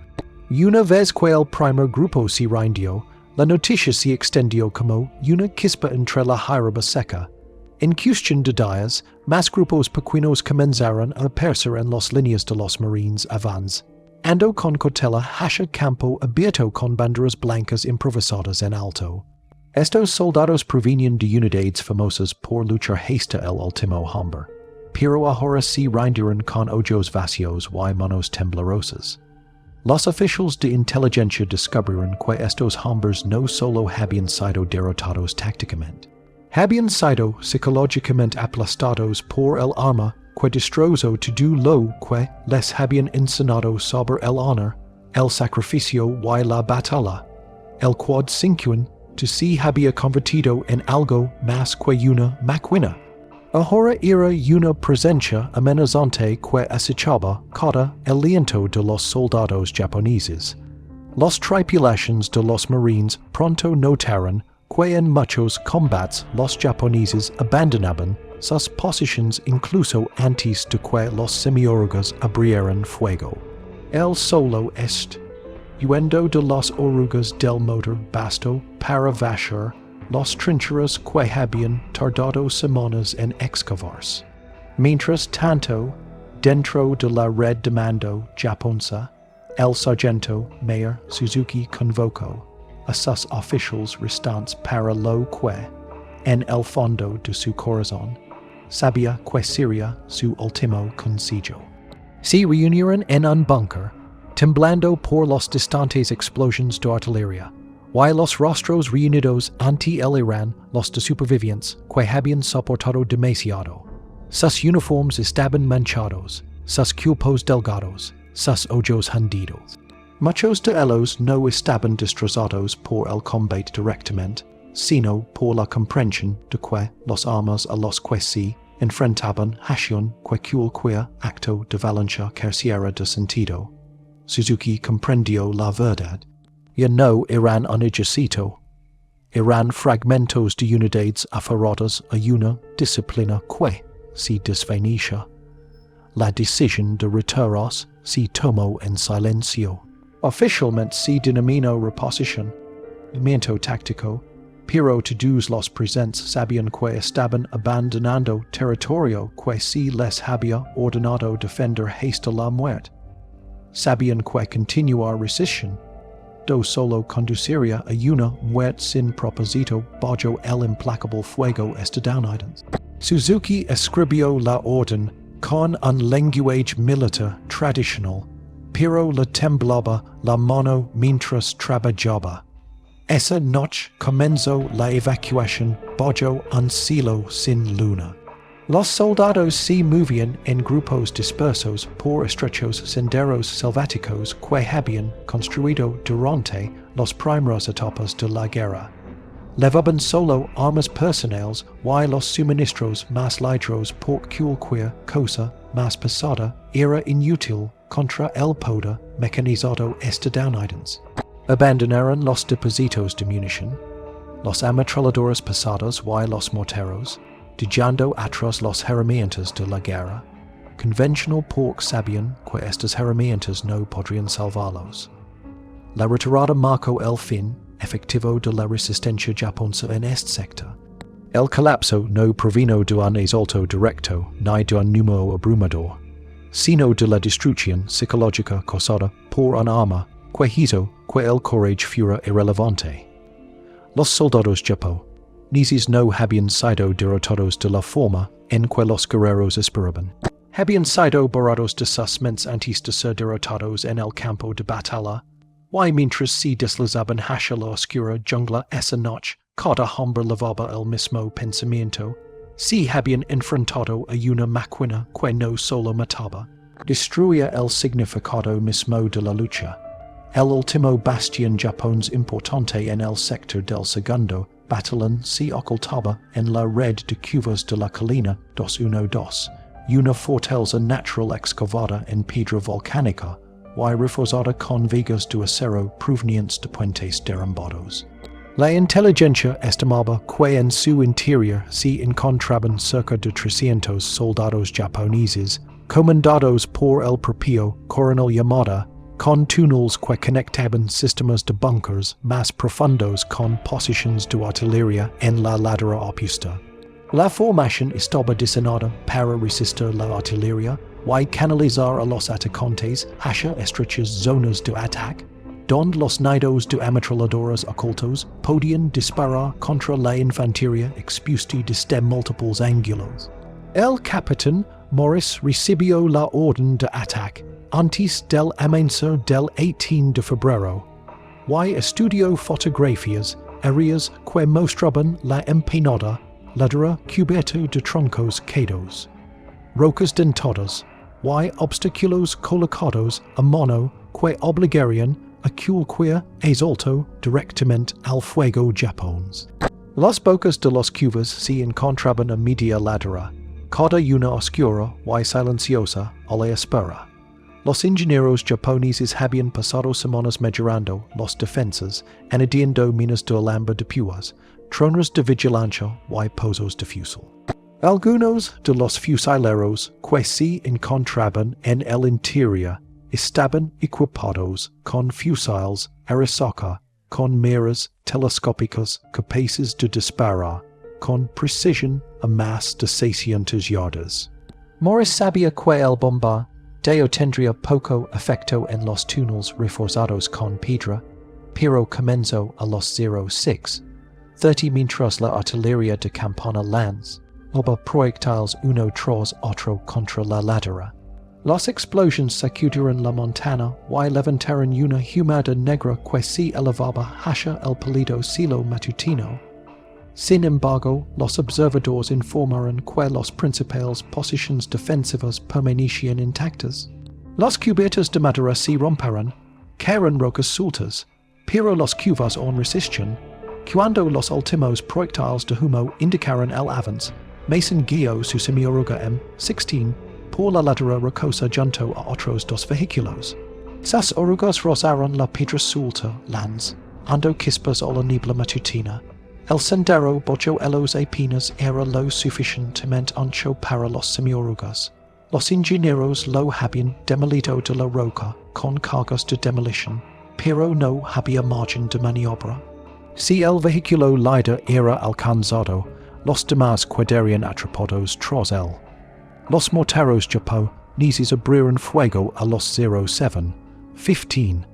Y una vez que el primer grupo se rindió, la noticia se extendió como una chispa entre la hierba seca. En cuestión de días, más grupos pequeños comenzaron a aparecer en las líneas de los marines avance, ando con cotela hacia campo abierto con banderas blancas improvisadas en alto. Estos soldados provenían de unidades famosas por luchar hasta el último hombre, pero ahora se rindieron con ojos vacíos y manos temblorosas. Los oficiales de inteligencia descubrieron que estos hombres no solo habían sido derrotados tácticamente, habían sido psicológicamente aplastados por el arma que destrozó todo lo que les habían enseñado sobre el honor, el sacrificio y la batalla. El Quad-50 se había convertido en algo más que una máquina. Ahora era una presencia amenazante que acechaba cada aliento de los soldados japoneses. Las tripulaciones de los marines pronto notaron que en muchos combates los japoneses abandonaban sus posiciones incluso antes de que los semiórugas abrieran fuego. El solo huyendo de las orugas del motor bastó para vaciar las trincheras que habían tardado semanas en excavarse. Mientras tanto, dentro de la red de mando japonesa, el sargento mayor Suzuki convocó a sus oficiales restantes para lo que, en el fondo de su corazón, sabía que sería su último consejo. Se reunieron en un búnker, temblando por las distantes explosiones de artillería, y los rostros reunidos ante el Irán los de supervivientes que habían soportado demasiado. Sus uniformes estaban manchados, sus cuerpos delgados, sus ojos hundidos. Muchos de ellos no estaban destrozados por el combate directamente, sino por la comprensión de que las armas a los que se enfrentaban hacían cualquier acto de valencia careciera de sentido. Suzuki comprendió la verdad. Ya no eran un ejército, eran fragmentos de unidades aferradas a una disciplina que se desvanecía. La decisión de retirarse se tomó en silencio. Oficialmente se denominó reposición, movimiento táctico, pero todos los presentes sabían que estaban abandonando territorio que se les había ordenado defender hasta la muerte. Sabían que continuar resistiendo solo conduciría a una muerte sin propósito bajo el implacable fuego estadounidense. Suzuki escribió la orden con un lenguaje militar tradicional, pero le temblaba la mano mientras trabajaba. Esa noche comenzó la evacuación bajo un cielo sin luna. Los soldados se movían en grupos dispersos por estrechos senderos selváticos que habían construido durante las primeras etapas de la guerra. Llevaban solo armas personales y los suministros más ligeros por cualquier cosa más pesada era inútil contra el poder mecanizado estadounidense. Abandonaron los depósitos de munición, los ametralladoras pesadas y los morteros, dejando atrás las herramientas de la guerra, conventional porque sabían que estas herramientas no podrían salvarlos. La retirada marcó el fin efectivo de la resistencia japonesa en este sector. El colapso no provino de un asalto directo ni de un número abrumador, sino de la destrucción psicológica causada por un arma que hizo que el courage fuera irrelevante. Los soldados japoneses no habían sido derrotados de la forma en que los guerreros esperaban. Habían sido borrados de sus mentes antes de ser derrotados en el campo de batalla, y mientras se deslizaban hacia la oscura jungla esa noche, cada hombre llevaba el mismo pensamiento. Se habían enfrentado a una máquina que no solo mataba, destruía el significado mismo de la lucha. El último bastión japonés importante en el sector del segundo batallón se ocultaba en la red de cuvas de la colina 212, una fortaleza natural excavada en piedra volcánica y reforzada con vigas de acero provenientes de puentes derrumbados. La inteligencia estimaba que en su interior se encontraban cerca de 300 soldados japoneses, comandados por el propio coronel Yamada, con túneles que conectaban sistemas de bunkers más profundos con posiciones de artillería en la ladera opuesta. La formación estaba diseñada para resistir la artillería y canalizar a los atacantes hacia estrechas zonas de ataque, donde los nidos de ametralladoras ocultos podían disparar contra la infantería expuesta desde múltiples ángulos. El capitán Morris recibió la orden de ataque antes del amanecer del 18 de febrero, y estudió fotografías aéreas que mostraban la empinada ladera cubierta de troncos caídos, rocas dentadas y obstáculos colocados a mano que obligarían a cualquier asalto directamente al fuego japonés. Las bocas de las cuvas se encontraban a media ladera, cada una oscura y silenciosa a la espera. Los ingenieros japoneses habían pasado semanas mejorando las defensas, añadiendo minas de alambre de púas, tronas de vigilancia y pozos de fusil. Algunos de los fusileros que se encontraban en el interior estaban equipados con fusiles Arisaka con miras telescópicas capaces de disparar con precisión a más de 600 yardas. Morris sabía que el bombardeo tendría poco efecto en los túneles reforzados con piedra, pero comenzó a los 06:30 mientras la artillería de campana lanzaba proyectiles uno tras otro contra la ladera. Las explosiones sacudieron la montana y levantaron una humedad negra que se elevaba hacia el pálido cielo matutino. Sin embargo, los observadores informaron que las principales posiciones defensivas permanecían intactas. Las cubiertas de madera se rompieron, cayeron rocas sueltas, pero las cuvas aún resistían. Cuando los últimos proyectiles de humo indicaron el avance, Mason guió su semioruga M16 por la ladera rocosa junto a otros dos vehículos. Sus orugas rozaron la piedra suelta lanzando chispas a la niebla matutina. El sendero bajo los espinas era lo suficientemente ancho para los semiorugas. Los ingenieros lo habían demolido de la roca con cargas de demolición, pero no había margen de maniobra. Si el vehículo líder era alcanzado, los demás quedarían atrapados tras él. Los morteros japoneses abrieron fuego a los 07:15.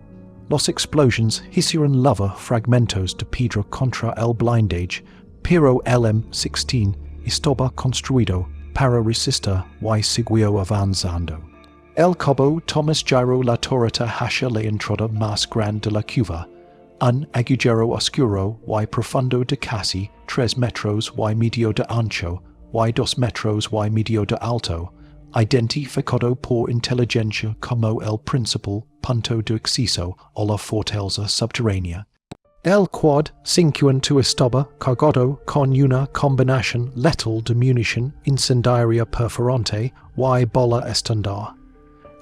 Las explosiones hicieron lava fragmentos de piedra contra el blindage, pero el M16 estaba construido para resistir y siguió avanzando. El cabo Thomas Gyro la torreta hacia la entrada más grande de la cuva, un agujero oscuro y profundo de casi 3 metros y medio de ancho y 2 metros y medio de alto, identificado por inteligencia como el principal punto de acceso a la fortaleza subterránea. El Quad-50 estaba cargado con una combinación letal de munición incendiaria perforante y bola estándar.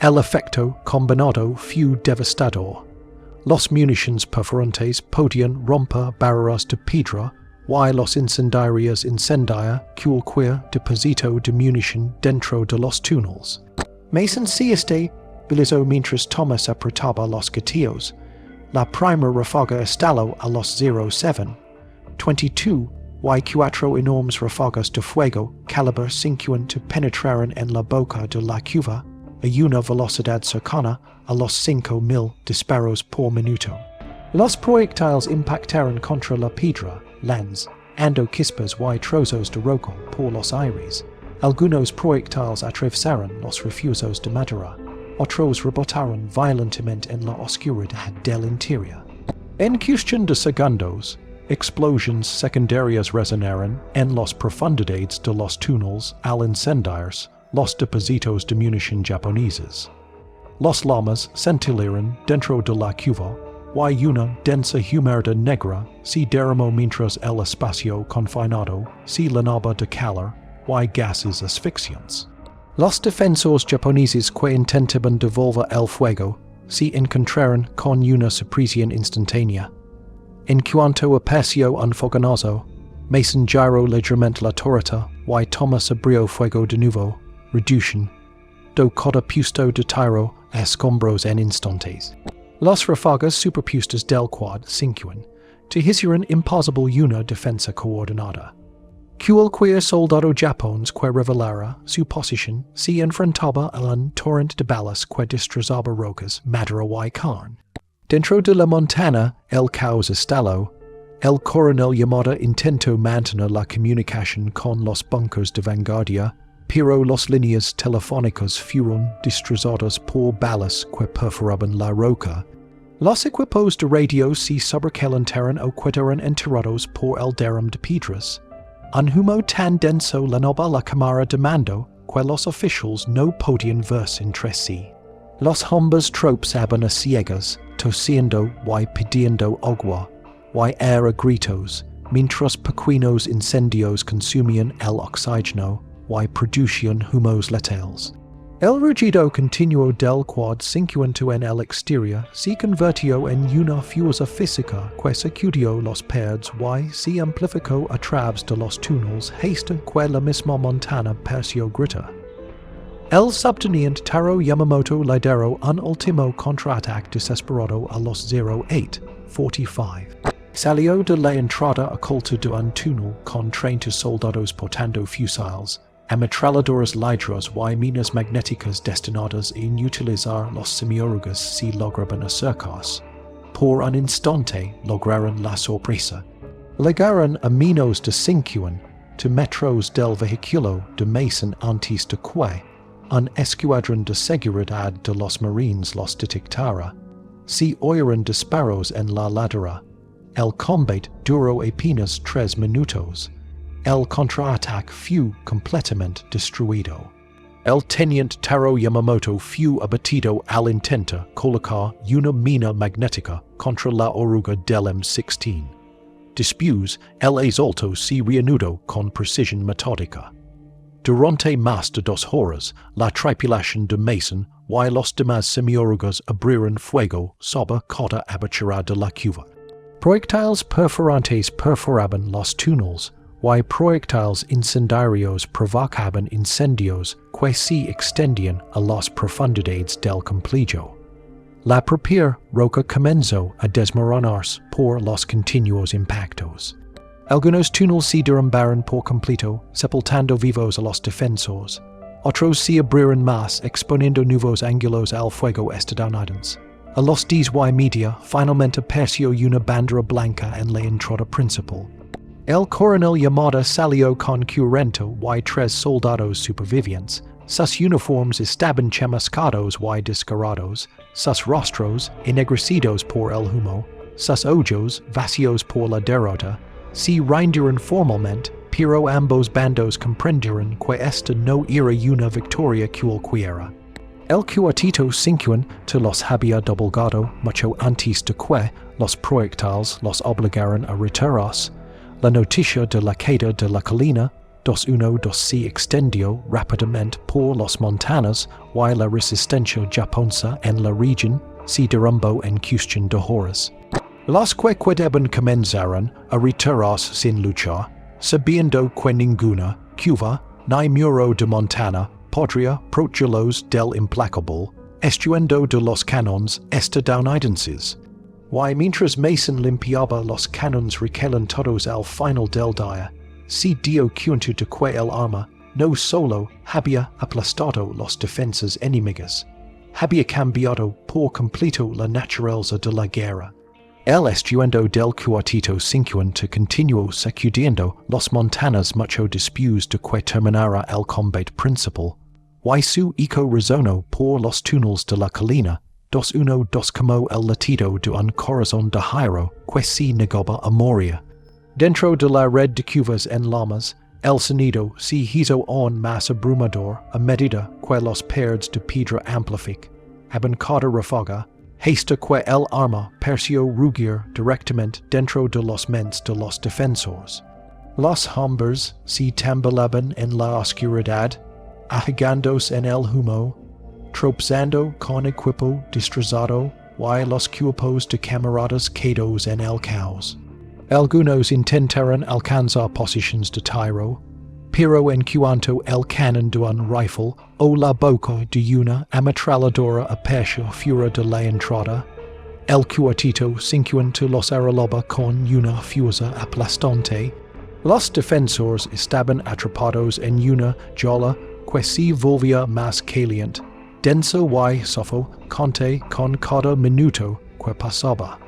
El efecto combinado fue devastador. Las municiones perforantes podían romper barreras de piedra y los incendiarios incendiar cualquier depósito de munición dentro de los túneles. Mason se estabilizó mientras Thomas apretaba los gatillos. La primera ráfaga estalló a los 07, 22 y 4 enormes ráfagas de fuego calibre 50 penetraron en la boca de la cuva a una velocidad cercana a los 5,000 disparos por minuto. Los proyectiles impactaron contra la piedra, lens, ando chispas y trozos de roca por los aires. Algunos proyectiles atravesaron los refugios de madera. Otros rebotaron violentamente en la oscuridad del interior. En cuestión de segundos, explosiones secundarias resonaron en las profundidades de los túneles al incendiarse los depósitos de munición japoneses. Las llamas scintillaron dentro de la cuva y una densa humareda negra se derramó mientras el espacio confinado se llenaba de calor y gases asfixiantes. Los defensores japoneses que intentaban devolver el fuego se encontraron con una supresión instantánea. En cuanto apareció un fogonazo, Mason giró levemente la torreta y Thomas abrió fuego de nuevo, reducción do cada puesto de tiro a escombros en instantes. Las ráfagas superpuestas del Quad-50 te hicieron imposible una defensa coordinada. Cualquier soldado japonés que revelara su posición se enfrentaba a un torrente de balas que destrozaba rocas, madera y carne. Dentro de la montana, el caos estalló. El coronel Yamada intentó mantener la comunicación con los bunkers de vanguardia, pero las líneas telefónicas fueron destrozadas por balas que perforaban la roca. Los equipos de radio se sobrecalentaron o quedaron enterrados por el derrame de piedras. Un humo tan denso llenaba la cámara de mando que los oficiales no podían verse entre sí. Los hombres tropezaban a ciegas, tosiendo y pidiendo agua, y air a gritos, mientras pequeños incendios consumían el oxígeno y producían humos letales. El rugido continuo del Quad-50 en el exterior se convirtió en una fuerza física que sacudió los pads y se amplificó a través de los túneles hasta que la misma montana pareció gritar. El subteniente Taro Yamamoto lideró un último contraataque desesperado a los 08:45. Salió de la entrada oculta de un túnel con 30 soldados portando fusiles, ametralladoras lidras y minas magnéticas destinadas a utilizar los semiórugas si lograban acercarse. Por un instante lograron la sorpresa. Llegaron a menos de 50 metros del vehículo de Mason antes de que un escuadrón de seguridad de los marines los detectara. Se oyeron disparos en la ladera. El combate duró apenas 3 minutos. El contraataque fue completamente destruido. El teniente Taro Yamamoto fue abatido al intentar colocar una mina magnética contra la oruga del M16. Después, el asalto se reanudó con precisión metódica. Durante más de 2 horas, la tripulación de Mason y los demás semiorugas abrieron fuego sobre cada abertura de la cuva. Proyectiles perforantes perforaban los túneles, y proyectiles incendiarios provocaban incendios que se extendían a las profundidades del complejo. La propia roca comenzó a desmoronarse por los continuos impactos. Algunos túneles se derrumbaron por completo, sepultando vivos a los defensores. Otros se abrieron más, exponiendo nuevos ángulos al fuego estadounidense. A los 10 y media, finalmente apareció una bandera blanca en la entrada principal. El coronel Yamada salió con currento y tres soldados supervivientes. Sus uniformes estaban chamuscados y desgarrados, sus rostros ennegrecidos por el humo, sus ojos vacíos por la derrota. Si rindieron formalmente, pero ambos bandos comprendieron que esta no era una victoria cualquiera. El Quad-50 te los había doblegado mucho antes de que los proyectiles los obligaran a retirarse. La noticia de la caída de la colina 212 se extendió rápidamente por las montañas y la resistencia japonesa en la región se derrumbó en cuestión de horas. Los que quedaban comenzaron a retirarse sin luchar, sabiendo que ninguna cuva ni muro de montana podría protegerlos del implacable estruendo de los canones estadounidenses. Y mientras Mason limpiaba los canones recalan todos al final del día, se dio cuenta de que el arma no solo había aplastado las defensas enemigas, había cambiado por completo la naturaleza de la guerra. El estruendo del Quad-50 continuó sacudiendo las montañas mucho después de que terminara el combate principal, y su eco resonó por los túneles de la colina 212 como el latido de un corazón de hierro que se negaba a morir. Dentro de la red de cuvas en llamas, el sonido se hizo aún más abrumador a medida que los perds de piedra amplific, en cada ráfaga, hasta que el arma pareció rugir directamente dentro de los mentes de los defensores. Los hombres se tambaleaban en la oscuridad, agitándose en el humo, tropezando con equipo destrozado y los cuerpos de camaradas caídos en el caos. Algunos intentaron alcanzar posiciones de tiro, pero en cuanto el cañón de un rifle o la boca de una ametralladora apareció fuera de la entrada, el Quad-50 los arrollaba con una fuerza aplastante. Los defensores estaban atrapados en una jaula que se volvía más caliente, denso y sofocante con cada minuto que pasaba.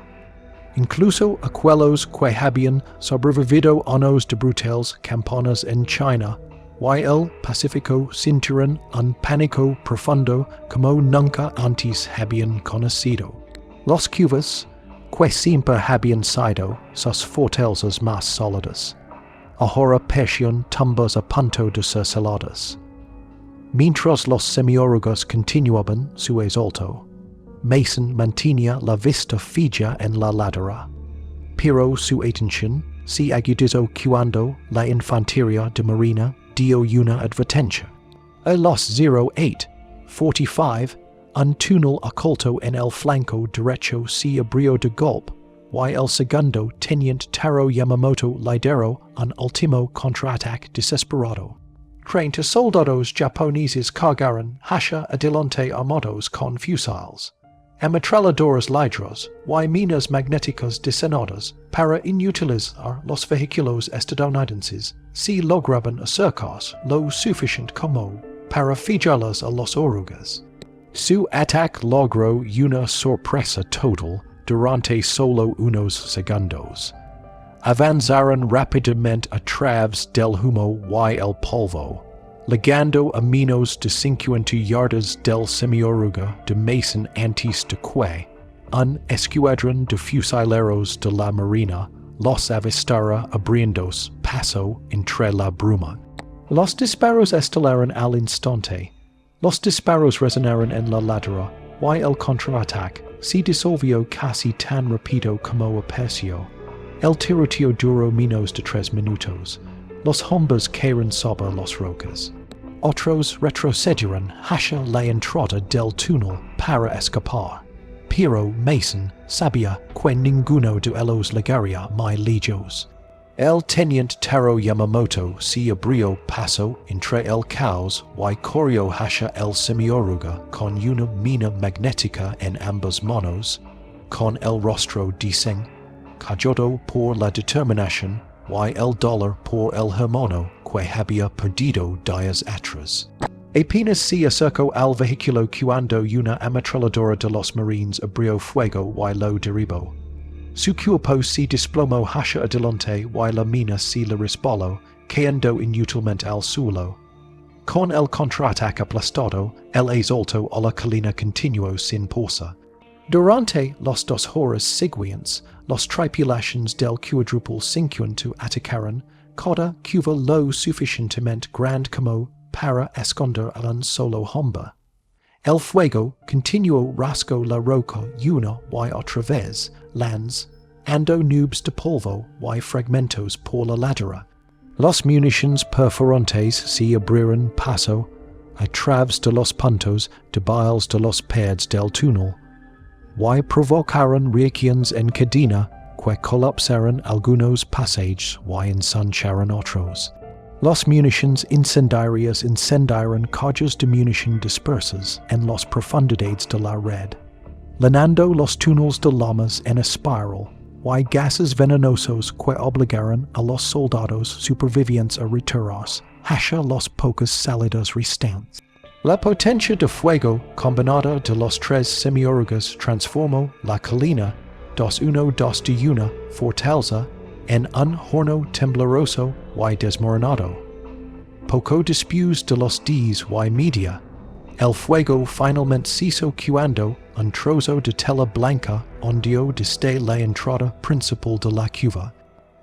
Incluso aquellos que habían sobrevivido años de brutales campañas en China, y el Pacífico sintieron un pánico profundo como nunca antes habían conocido. Los cubas, que siempre habían sido sus fortalezas más sólidas, ahora parecían tumbas a punto de ser saladas. Mientras los semiórugas continuaban su asalto, Mason mantenía la vista fija en la ladera, pero su atención se agudizó cuando la infantería de marina dio una advertencia. A los 08:45, un túnel oculto en el flanco derecho se abrió de golpe, y el segundo teniente Taro Yamamoto lideró un último contraataque desesperado. 30 soldados japoneses cargaron hacia adelante armados con fusiles, ametralladoras lidras y minas magnéticas diseñadas para inutilizar los vehículos estadounidenses si lograban acercarse lo suficiente como para fijarlas a los orugas. Su ataque logró una sorpresa total durante solo unos segundos. Avanzaron rápidamente a través del humo y el polvo, llegando a menos de 50 yardas del semioruga de Mason antes de que un escuadrón de fusileros de la marina los avistara abriéndose paso entre la bruma. Los disparos estelaron al instante. Los disparos resonaron en la ladera y el contraataque se disolvió casi tan rápido como apareció. El tiroteo duró menos de 3 minutos. Los hombres cayeron sobre las rocas. Otros retrocedieron hacia la entrada del túnel para escapar. Pero Mason sabía que ninguno de ellos llegaría muy lejos. El teniente Taro Yamamoto se abrió paso entre el caos y corrió hacia el semioruga con una mina magnética en ambas manos, con el rostro desencajado por la determinación y el dolor por el hermano que había perdido días atrás. Apenas se acercó al vehículo cuando una ametralladora de los marines abrió fuego y lo derribó. Su cuerpo si displomo hacia adelante y la mina si la rispolo, cayendo inutilmente al suelo. Con el contraataque aplastado, el exalto a la colina continuo sin pausa. Durante los 2 horas siguientes, las tripulaciones del quadruple cincuenta atacaron cada cuva lo suficientemente grande como para esconder a un solo hombre. El fuego continuó rasgó la roca una y otra vez, lanzando nubes de polvo y fragmentos por la ladera. Las municiones perforantes se abrieron paso a través de los puntos débiles de los paredes del túnel, y provocaron reacciones en cadena que colapsaron algunos pasajes y ensancharon otros. Las municiones incendiarias incendiaron calles de munición dispersas en las profundidades de la red, llenando los túneles de llamas en espiral, y gases venenosos que obligaron a los soldados supervivientes a retirarse hacia las pocas salidas restantes. La potencia de fuego combinada de los 3 semiórugas transformó la colina 2-1-2 de una fortaleza en un horno tembloroso y desmoronado. Poco después de los 10 y media, el fuego finalmente cesó cuando un trozo de tela blanca ondeó desde la entrada principal de la cuva.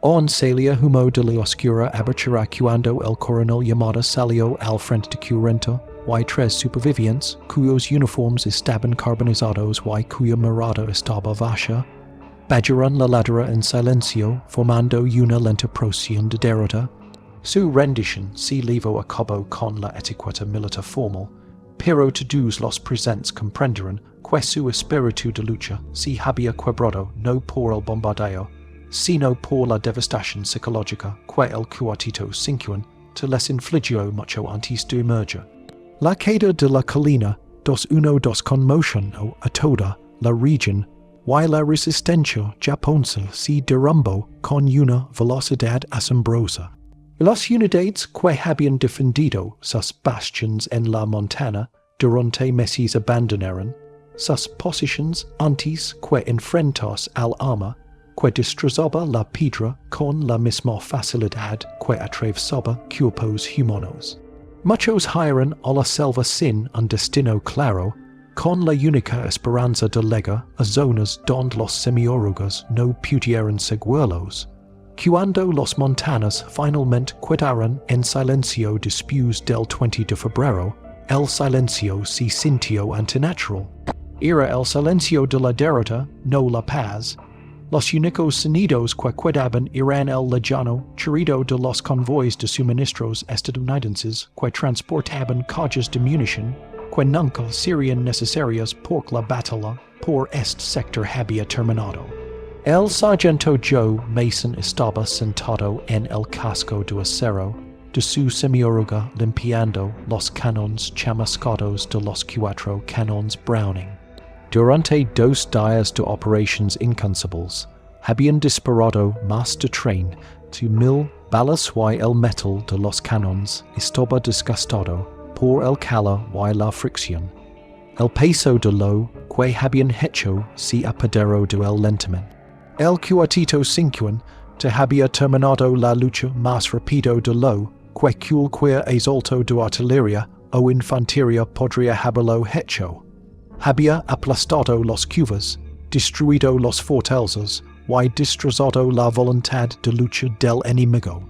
On salía humo de la oscura abertura cuando el coronel Yamada salió al frente de Currento y 3 supervivientes, cuyos uniformes estaban carbonizados y cuya mirada estaba baja, bajaron la ladera en silencio, formando una lenta procesión de derrota. Su rendición se llevó a cabo con la etiqueta militar formal, pero todos los presentes comprenderán que su espíritu de lucha se había quebrado no por el bombardeo, sino por la devastación psicológica que el Quad-50 les infligió mucho antes de emerger. La caída de la colina 2-1-2 conmocionó a toda la región, y la resistencia japonesa se derrumbó con una velocidad asombrosa. Las unidades que habían defendido sus bastions en la montana durante meses abandonaron sus posiciones antes que enfrentarse al arma que destrozaba la piedra con la misma facilidad que atravesaba cuerpos humanos. Muchos huyeron a la selva sin un destino claro, con la única esperanza de llegar a zonas donde los semiórugas no pudieran seguirlos. Cuando los montanas finalmente quedaron en silencio después del 20 de febrero, el silencio se sintió antinatural. Era el silencio de la derrota, no la paz. Los únicos sonidos que quedaban eran el lejano chirrido de los convoys de suministros estadounidenses que transportaban cargas de munición que nunca serían necesarias porque la batalla por este sector había terminado. El sargento Joe Mason estaba sentado en el casco de acero de su semióruga limpiando los cañones chamuscados de los 4 cañones Browning. Durante 2 días de operaciones incansables, habían disparado más de 30,000 balas y el metal de los cañones estaba desgastado por el calor y la fricción. El peso de lo que habían hecho se apoderó de él lentamente. El Quad-50 había terminado la lucha más rápido de lo que cualquier exalto de artillería o infantería podría haberlo hecho. Había aplastado los cuvas, destruido los fortalezas y destrozado la voluntad de lucha del enemigo.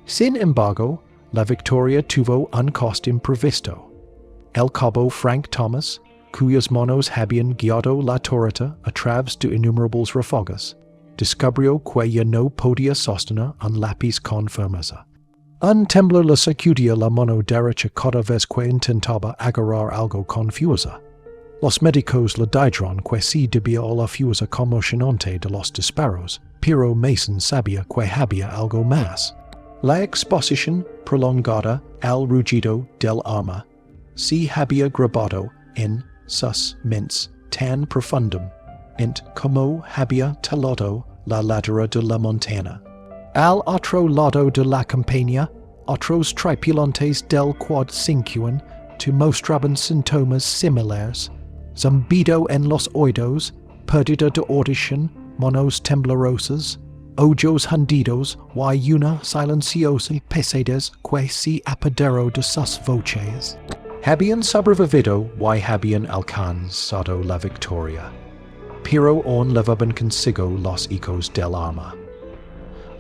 Sin embargo, la victoria tuvo un coste imprevisto. El cabo Frank Thomas, cuyas manos habían guiado la torreta a través de innumerables ráfagas, descubrió que ya no podía sostener un lápiz con firmeza. Un temblor le sacudía la mano derecha cada vez que intentaba agarrar algo con fuerza. Los médicos le dijeron que se debía a la fuerza conmocionante de los disparos, pero Mason sabía que había algo más. La exposición prolongada al rugido del arma se había grabado en sus mentes tan profundamente como había talado la ladera de la montaña. Al otro lado de la campaña, otros tripulantes del Quad-50 mostraban síntomas similares: zumbido en los oídos, pérdida de audición, monos temblorosas, ojos hundidos, y una silenciosa pesadez que si apoderó de sus voces. Habían sobrevivido y habían alcanzado la victoria, pero aún llevaban consigo los ecos del arma.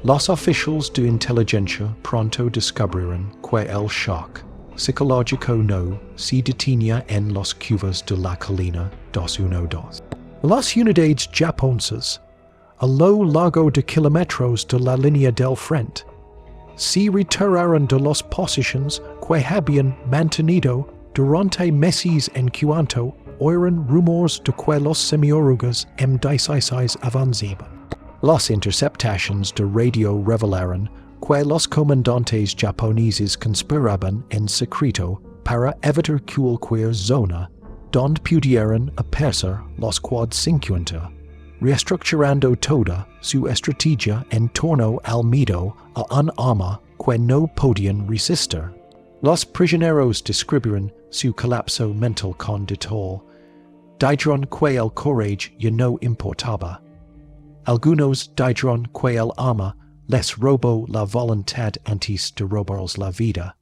Los oficiales de inteligencia pronto descubrieron que el shock psicológico no se detenía en las cuvas de la colina 212. Las unidades japonesas, a lo largo de kilómetros de la línea del frente, se retiraron de las posiciones que habían mantenido durante meses en cuanto oíron rumores de que los semiorugas M16 avanzaban. Las interceptaciones de radio revelaron que los comandantes japoneses conspiraban en secreto para evitar cualquier zona donde pudieran aparecer los Quad-50, reestructurando toda su estrategia en torno al miedo a un arma que no podían resistir. Los prisioneros describieron su colapso mental con detalle. Dijeron que el coraje ya no importaba. Algunos dijeron que el arma les robó la voluntad antes de robarles la vida.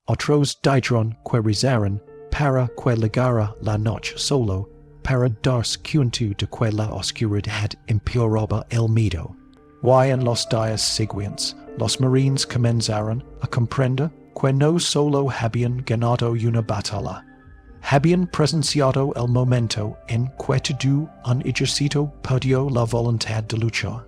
Otros dijeron que rezaron para que llegara la noche solo para darse cuenta de que la oscuridad empeoraba el miedo. Y en los días siguientes, los marines comenzaron a comprender que no solo habían ganado una batalla, habían presenciado el momento en que todo un ejército perdió la voluntad de luchar.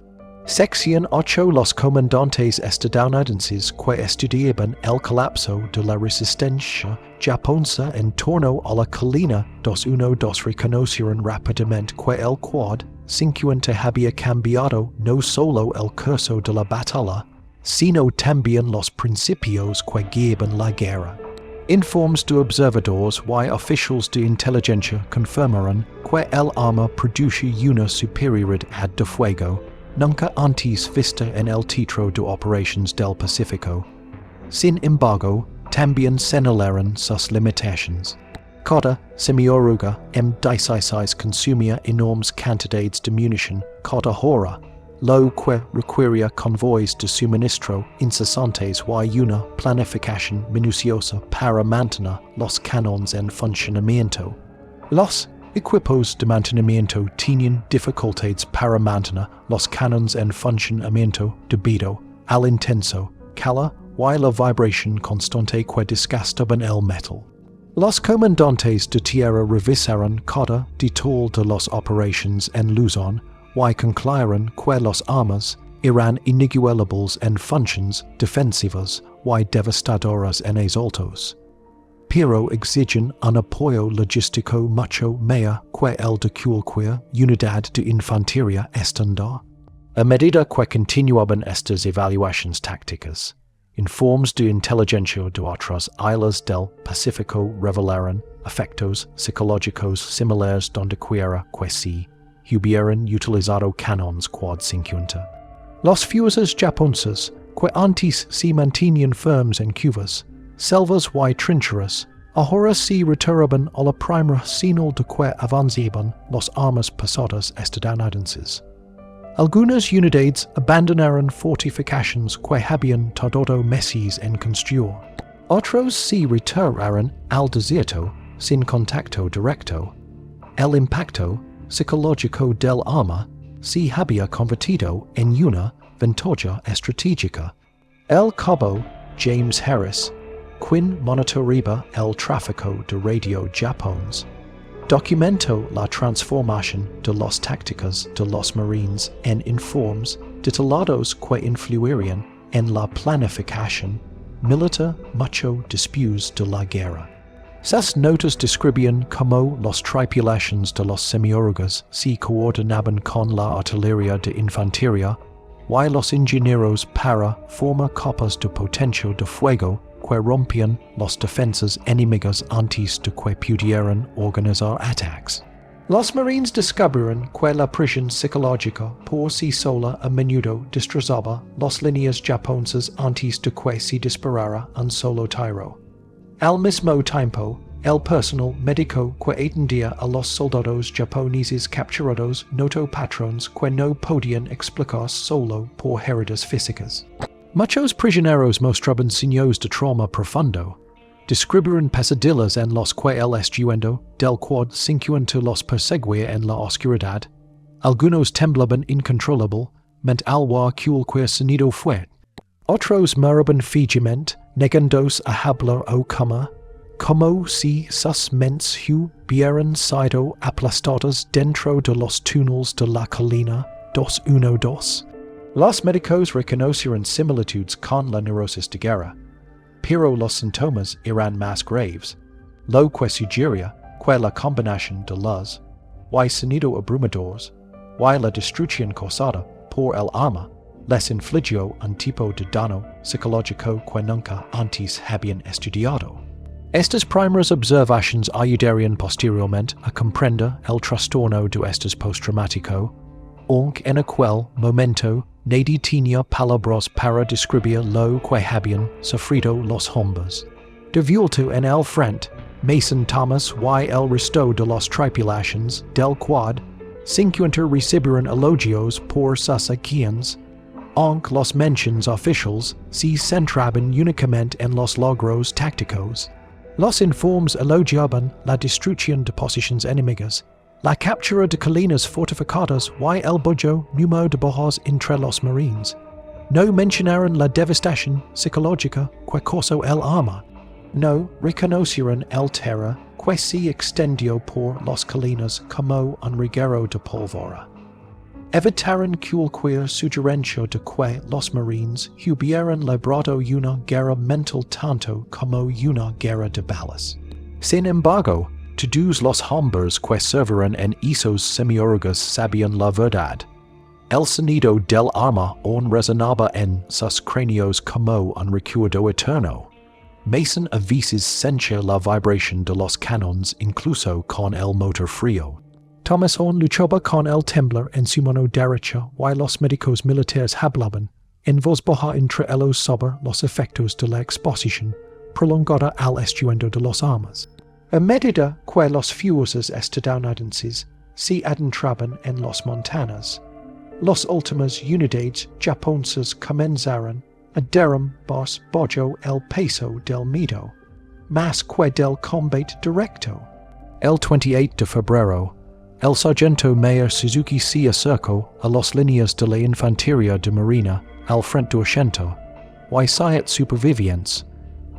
Sección 8. Los comandantes estadounidenses que estudiaban el colapso de la resistencia japonesa en torno a la colina 212 reconocieron rápidamente que el Quad-50 había cambiado no solo el curso de la batalla, sino también los principios que guiaban la guerra. Informes de observadores y oficiales de inteligencia confirmaron que el arma produce una superioridad de fuego nunca antes vista en el teatro de operaciones del Pacífico. Sin embargo, también señalaron sus limitaciones. Cada semioruga M16 consumía enormes cantidades de munición cada hora, lo que requería convoys de suministro incesantes y una planificación minuciosa para mantener los cañones en funcionamiento. Los equipos de mantenimiento tenían dificultades para mantener los cañones en funcionamiento debido al intenso calor y la vibración constante que desgastaban el metal. Los comandantes de tierra revisaron cada detalle de las operaciones en Luzon y concluyeron que las armas eran inigualables en funciones defensivas y devastadoras en asaltos, pero exigen un apoyo logístico mucho mayor que el de cualquier unidad de infantería estándar. A medida que continuaban estas evaluaciones tácticas, informes de inteligencia de otras islas del Pacífico revelaron efectos psicológicos similares donde quiera que se hubieran utilizado cañones Quad-50. Los fuerzas japonesas, que antes se mantenían firmes en cuvas, selvas y trincheras, ahora se retiraban a la primera señal de que avanzaban las armas pesadas estadounidenses. Algunas unidades abandonaron fortificaciones que habían tardado meses en construir. Otros se retiraron al desierto sin contacto directo. El impacto psicológico del arma se había convertido en una ventaja estratégica. El cabo James Harris, quien monitoreaba el tráfico de radio japonés, documentó la transformación de las tácticas de los marines en informes detallados que influirían en la planificación militar mucho después de la guerra. Sus notas describían cómo las tripulaciones de los semiorugas se coordinaban con la artillería de infantería y los ingenieros para formar copas de potencia de fuego que rompían las defensas enemigas antes de que pudieran organizar ataques. Los marines descubrieron que la presión psicológica por sí sola a menudo destrozaba las líneas japonesas antes de que se disparara un solo tiro. Al mismo tiempo, el personal médico que atendía a los soldados japoneses capturados noto patrones que no podían explicar solo por heridas físicas. Muchos prisioneros mostraban signos de trauma profundo. Describieron pesadillas en los que el estruendo del Quad-50 los perseguía en la oscuridad. Algunos temblaban incontrolablemente al ver cualquier sonido fuerte. Otros moriban fijamente, negándose a hablar o comer, como si sus mentes hubieran sido aplastadas dentro de los túneles de la colina 212. Los médicos reconocieron similitudes con la neurosis de guerra, pero los síntomas eran más graves. Lo que sugería que la combinación de los sonido abrumadores y la destrucción causada por el arma les infligió un tipo de daño psicológico que nunca antes habían estudiado. Estas primeras observaciones ayudarían posteriormente a comprender el trastorno de estrés postraumático, aunque en aquel momento nadie tenía palabras para describir lo que habían sufrido los hombres. De vuelta en el frente, Mason Thomas y el resto de los tripulaciones del Quad-50 recibieron elogios por sus acciones, aunque los menciones oficiales se centraban únicamente en los logros tácticos. Los informes elogiaban la destrucción de posiciones enemigas, la captura de colinas fortificadas y el bajo número de bajas entre los marines. No mencionaron la devastación psicológica que causó el arma. No reconocieron el terror que se extendió por las colinas como un reguero de pólvora. Evitaron cualquier sugerencia de que los marines hubieran librado una guerra mental tanto como una guerra de balas. Sin embargo, todos los hombres que servían en esos semiurgas sabían la verdad. El sonido del arma aún resonaba en sus cráneos como un recuerdo eterno. Mason a veces sentía la vibración de los cañones incluso con el motor frío. Thomas aún luchaba con el temblor en su mano derecha y los médicos militares hablaban, en voz baja entre ellos sobre los efectos de la exposición prolongada al estruendo de las armas. A medida que los fuerzas estadounidenses se adentraban en las montañas, las últimas unidades japonesas comenzaron a derrumbar bajo el peso del miedo, más que del combate directo. El 28 de febrero, el sargento mayor Suzuki se acercó a las líneas de la infantería de marina al frente asiento, y siete supervivientes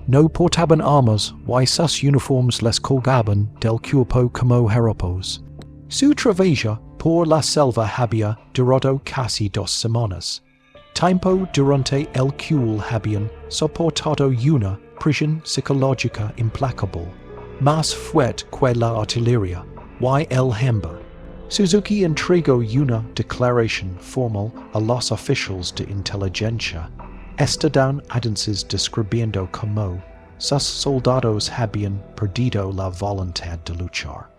no portaban armas y sus uniformes les colgaban del cuerpo como harapos. Su travesía por la selva había durado casi 2 semanas, tiempo durante el cual habían soportado una presión psicológica implacable, más fuerte que la artillería y el hambre. Suzuki entregó una declaración formal a los oficiales de inteligencia estadounidenses describiendo cómo sus soldados habían perdido la voluntad de luchar.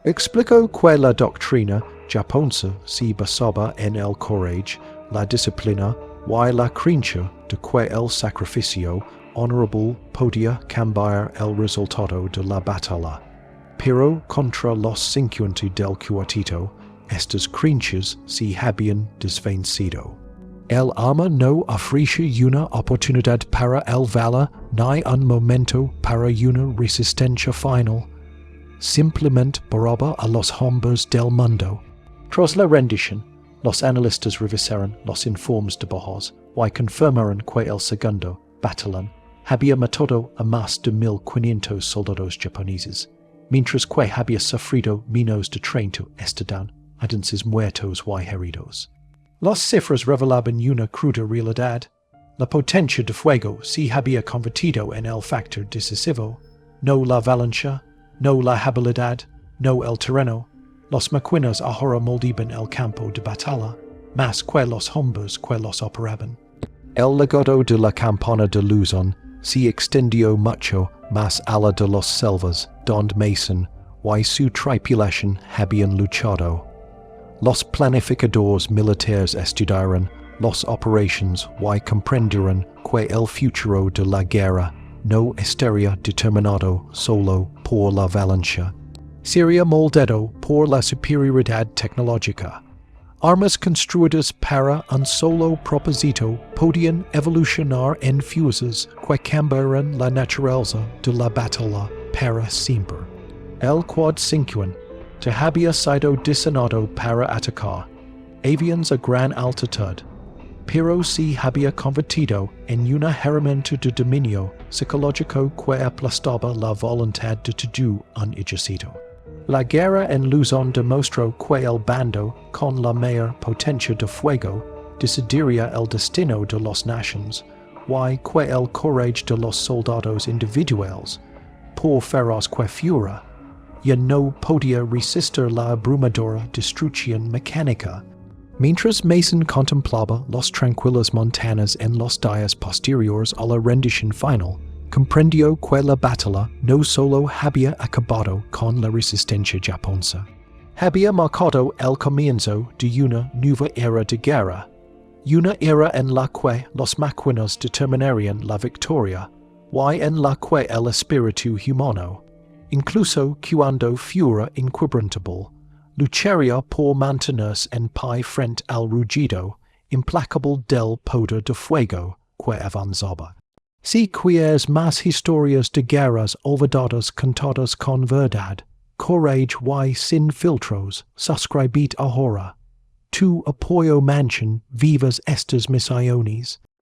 Explicó que la doctrina japonesa se basaba en el coraje, la disciplina y la creencia de que el sacrificio honorable podía cambiar el resultado de la batalla. Pero contra los 50 del cuartito, estas creencias se habían desvanecido. El arma no ofrecía una oportunidad para el valor ni un momento para una resistencia final. Simplemente borraba a los hombres del mundo. Tras la rendición, los analistas revisaron los informes de bajas y confirmaron que el segundo batallón había matado a más de 1,500 soldados japoneses, mientras que había sufrido menos de 30 estadounidenses muertos y heridos. Las cifras revelaban una cruda realidad. La potencia de fuego se había convertido en el factor decisivo, no la valencia, no la habilidad, no el terreno. Los máquinas ahora moldeaban el campo de batalla, más que los hombres que los operaban. El legado de la campana de Luzon se extendió mucho más allá de las selvas donde Mason y su tripulación habían luchado. Los planificadores militares estudiaron las operaciones y comprendieron que el futuro de la guerra no estaría determinado solo por la valencia. Seria moldedo por la superioridad tecnológica. Armas construidas para un solo propósito podían evolucionar en fuerzas que cambiaran la naturaleza de la batalla para siempre. El Quad-50 te había sido diseñado para atacar aviones a gran altitud, pero se había convertido en una herramienta de dominio psicológico que aplastaba la voluntad de todo un ejército. La guerra en Luzón demostró que el bando con la mayor potencia de fuego decidiría el destino de las naciones, y que el coraje de los soldados individuales, por feroz que fuera, ya no podía resistir la abrumadora destrucción mecánica. Mientras Mason contemplaba las tranquilas montañas en los días posteriores a la rendición final, comprendió que la batalla no solo había acabado con la resistencia japonesa, había marcado el comienzo de una nueva era de guerra, una era en la que las máquinas determinarían la victoria, y en la que el espíritu humano, incluso cuando fuera inquebrantable, lucharía por mantenerse en pie frente al rugido implacable del poder de fuego que avanzaba. Si quieres más historias de guerras olvidadas contadas con verdad, courage y sin filtros, suscribid ahora. Tu apoyo manchen vivas estas misiones.